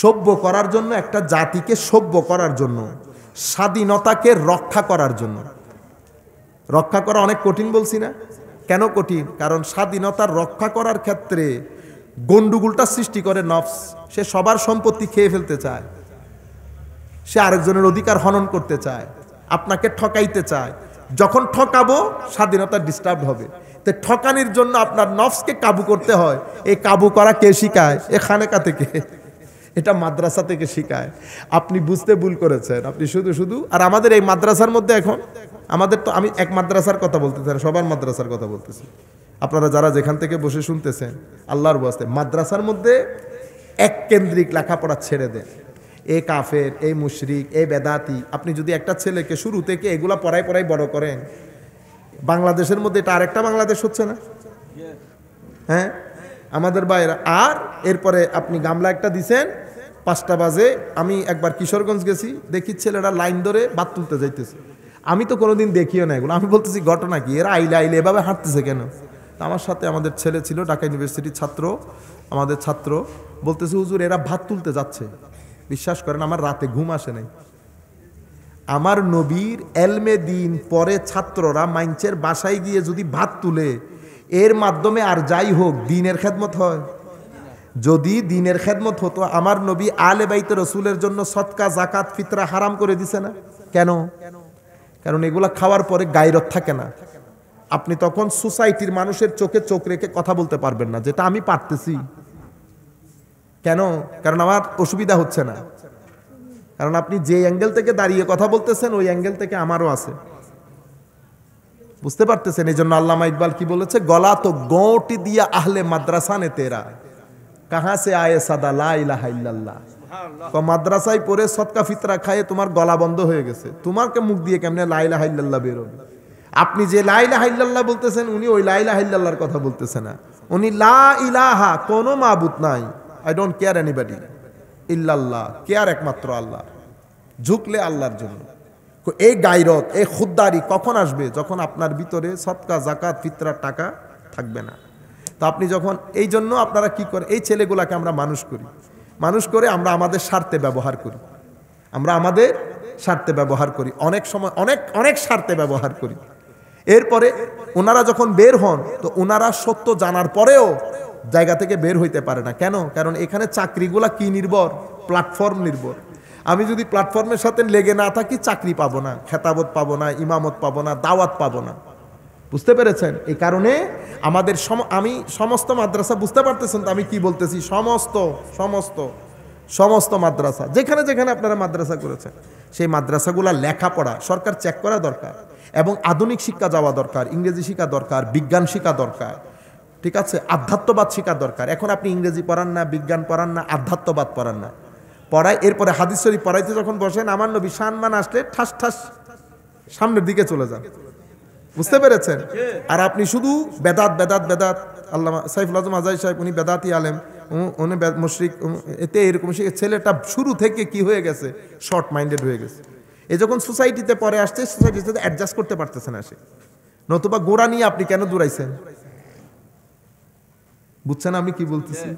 সভ্য করার জন্য, একটা জাতিকে সভ্য করার জন্য, স্বাধীনতাকে রক্ষা করার জন্য। রক্ষা করা অনেক কঠিন বলছি না? কেন কঠিন? কারণ স্বাধীনতার রক্ষা করার ক্ষেত্রে গন্ডগোলটা সৃষ্টি করে নফস। সে সবার সম্পত্তি খেয়ে ফেলতে চায়, সে আরেকজনের অধিকার হনন করতে চায়, আপনাকে ঠকাইতে চায়। যখন ঠকাবো, স্বাধীনতা ডিস্টার্ব হবে। তো ঠকানির জন্য আপনার নফসকে কাবু করতে হয়। এই কাবু করা কে শিখায়? এ খানেকা থেকে, এটা মাদ্রাসা থেকে শিখায়। আপনি বুঝতে ভুল করেছেন, আপনি শুধু শুধু। আর আমাদের এই মাদ্রাসার মধ্যে এখন আমাদের তো, আমি এক মাদ্রাসার কথা বলতেছি না, সবার মাদ্রাসার কথা বলতেছি। আপনারা যারা যেখান থেকে বসে শুনতেছেন, আল্লাহর ওয়াস্তে মাদ্রাসার মধ্যে এক কেন্দ্রিক লেখাপড়া ছেড়ে দেন। এ কাফের, এই মুশরিক, এই বেদাতি। আপনি যদি একটা ছেলেকে শুরু থেকে এগুলা পড়াই বড় করেন, বাংলাদেশের মধ্যে এটা আরেকটা বাংলাদেশ হচ্ছে না? হ্যাঁ, আমাদের বাইরে। আর এরপরে আপনি গামলা একটা দিছেন, 5টা বাজে। আমি একবার কিশোরগঞ্জ গেছি, দেখি ছেলেরা লাইন ধরে বাত তুলতে যাইতেছে। আমি তো কোনোদিন দেখিও না এগুলো। আমি বলতেছি ঘটনা কি, এরা আইলে এভাবে হাঁটতেছে কেন? আমার সাথে আমাদের ছেলে ছিল, ঢাকা ইউনিভার্সিটির ছাত্র, আমাদের ছাত্র, বলতেছে হুজুর এরা ভাত তুলতে যাচ্ছে। বিশ্বাস করেন আমার রাতে ঘুম আসে নাই। আমার নবীর এলমে দিন পরে ছাত্ররা মাইনচের বাসায় গিয়ে যদি ভাত তুলে, এর মাধ্যমে আর যাই হোক দ্বীনের খেদমত হয়। যদি দ্বীনের খেদমত হতো, আমার নবী আলে বাইতে রসুলের জন্য সদকা, জাকাত, ফিতরা হারাম করে দিছে না? কেন? কারণ এগুলা খাওয়ার পরে গায়রত থাকে না। আপনি তখন সোসাইটির মানুষের চোখে চোখ রেখে কথা বলতে পারবেন না, যেটা আমি পারতেছি। কেন? কারণ আমার অসুবিধা হচ্ছে না। কারণ আপনি যে অ্যাঙ্গেল থেকে দাঁড়িয়ে কথা বলতেছেন, ওই অ্যাঙ্গেল থেকে আমারও আছে। বুঝতে পারতেছেন? এই জন্য আল্লামা ইকবাল কি বলেছে? গলা তো গোটি দিয়া আহলে মাদ্রাসা নে তেরা, কাহা সে আয়ে সাদা লা ইলাহা ইল্লাল্লাহ। মাদ্রাসায় পড়ে সদকা ফিতরা খায়ে তোমার গলা বন্ধ হয়ে গেছে, তোমারকে মুখ দিয়ে কেমনে লা ইলাহা ইল্লাল্লাহ বেরোবে? আপনি যে লা ইলাহা ইল্লাল্লাহ বলতেছেন, উনি ওই লা ইলাহা ইল্লাল্লাহর কথা বলতেছে না। উনি লা ইলাহা, কোনো মাবুদ নাই, আই ডোন্ট কেয়ার এনিবডি ইল্লাল্লাহ, কেয়ার একমাত্র আল্লাহ, ঝুঁকলে আল্লাহর জন্য। এই গায়রত, এই খুদ্দারি কখন আসবে? যখন আপনার ভিতরে সদকা, জাকাত, ফিতরার টাকা থাকবে না। তো আপনি যখন, এই জন্য আপনারা কি করে, এই ছেলেগুলাকে আমরা মানুষ করি, মানুষ করে আমরা আমাদের স্বার্থে ব্যবহার করি, আমরা আমাদের স্বার্থে ব্যবহার করি, অনেক সময় অনেক স্বার্থে ব্যবহার করি। এরপরে ওনারা যখন বের হন, তো ওনারা সত্য জানার পরেও জায়গা থেকে বের হইতে পারে না। কেন? কারণ এখানে চাকরিগুলা কি নির্ভর? প্ল্যাটফর্ম নির্ভর। আমি যদি প্ল্যাটফর্মের সাথে লেগে না থাকি, চাকরি পাবো না, খেতাবত পাবো না, ইমামত পাবো না, দাওয়াত পাবো না। বুঝতে পেরেছেন? এই কারণে আমাদের আমি সমস্ত মাদ্রাসা, বুঝতে পারতেছেন তো আমি কি বলতেছি? সমস্ত মাদ্রাসা, যেখানে যেখানে আপনারা মাদ্রাসা করেছেন, সেই মাদ্রাসাগুলা লেখাপড়া সরকার চেক করা দরকার, এবং আধুনিক শিক্ষা যাওয়া দরকার, ইংরেজি শিক্ষা দরকার, বিজ্ঞান শিক্ষা দরকার, ঠিক আছে, আধ্যাত্মবাদ শেখা দরকার। এখন আপনি ইংরেজি পড়ান না, বিজ্ঞান পড়ান না, আধ্যাত্মবাদ পড়ান না, পড়ায় এরপরে হাদিস শরীফ পড়াইতে যখন বসেন আমার নবী সম্মান আসলে ঠাস ঠাস সামনের দিকে চলে যান। বুঝতে পেরেছেন? আর আপনি শুধু বেদাত বেদাত বেদাত, আল্লামা সাইফুল আজম আজাই সাহেব উনি বেদাতি আলেম, উনি মুশরিক, এতে এরকম ছেলেটা শুরু থেকে কি হয়ে গেছে, শর্ট মাইন্ডেড হয়ে গেছে। এ যখন সোসাইটিতে পরে আসছে, সোসাইটির সাথে অ্যাডজাস্ট করতে পারতেছে না সে। নতুবা গোড়া নিয়ে আপনি কেন দৌড়াইছেন? বুঝছেন আমি কি বলতেছি?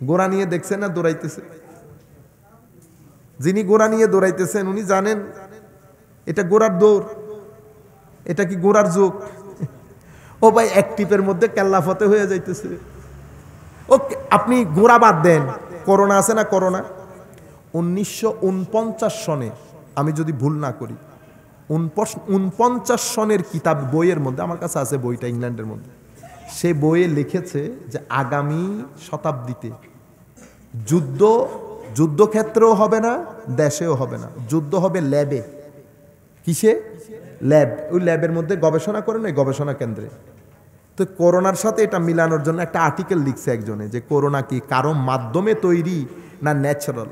গোড়া নিয়ে দেখছেন না দৌড়াইতেছে? যিনি গোড়া নিয়ে দৌড়াইতেছেন উনি জানেন এটা গোড়ার দৌড়, এটা কি গোড়ার যোগ। ও ভাই এক টিপের মধ্যে কেল্লাফতে হয়ে যাইতেছে। ওকে, আপনি গোড়া বাদ দেন। করোনা আছে না, করোনা 1949 সনে, আমি যদি ভুল না করি 49 সনের কিতাব বইয়ের মধ্যে, আমার কাছে আছে বইটা ইংল্যান্ডের মধ্যে, সে বইয়ে লিখেছে যে আগামী শতাব্দীতে যুদ্ধক্ষেত্রেও হবে না, দেশেও হবে না, যুদ্ধ হবে ল্যাবে। কিসে? ল্যাব। ওই ল্যাবের মধ্যে গবেষণা করেন, ওই গবেষণা কেন্দ্রে। তো করোনার সাথে এটা মিলানোর জন্য একটা আর্টিকেল লিখছে একজনে, যে করোনা কি কারো মাধ্যমে তৈরি না ন্যাচারাল।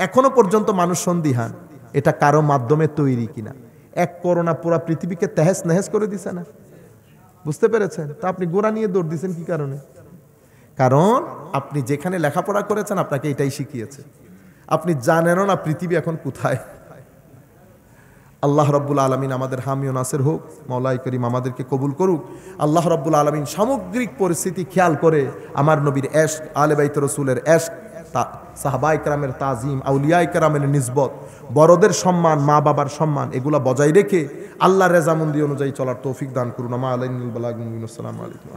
এখনো পর্যন্ত মানুষ সন্দিহান এটা কারো মাধ্যমে তৈরি কিনা। এক করোনা পুরো পৃথিবীকে তেহেস নেহেস করে দিছে না? বুঝতে পেরেছেন? তা আপনি গোড়া নিয়ে দৌড় দিচ্ছেন কি কারণে? কারণ আপনি যেখানে লেখাপড়া করেছেন আপনাকে এটাই শিখিয়েছে। আপনি জানেনও না পৃথিবী এখন কোথায়। আল্লাহ রাব্বুল আলামিন আমাদের হামি ও নাসির হোক, মাওলাই করিম আমাদেরকে কবুল করুক। আল্লাহ রাব্বুল আলামিন সামগ্রিক পরিস্থিতি খেয়াল করে আমার নবীর এশক, আলে বাইত রাসূলের এশক, সাহাবায়ে কেরামের তাজিম, আউলিয়ায়ে কেরামের নিসবত, বড়দের সম্মান, মা বাবার সম্মান, এগুলা বজায় রেখে আল্লাহর রেজামন্দি অনুযায়ী চলার তৌফিক দান করুন। আমা আলাইহিল বালাগ মুবিন। আসসালামু আলাইকুম।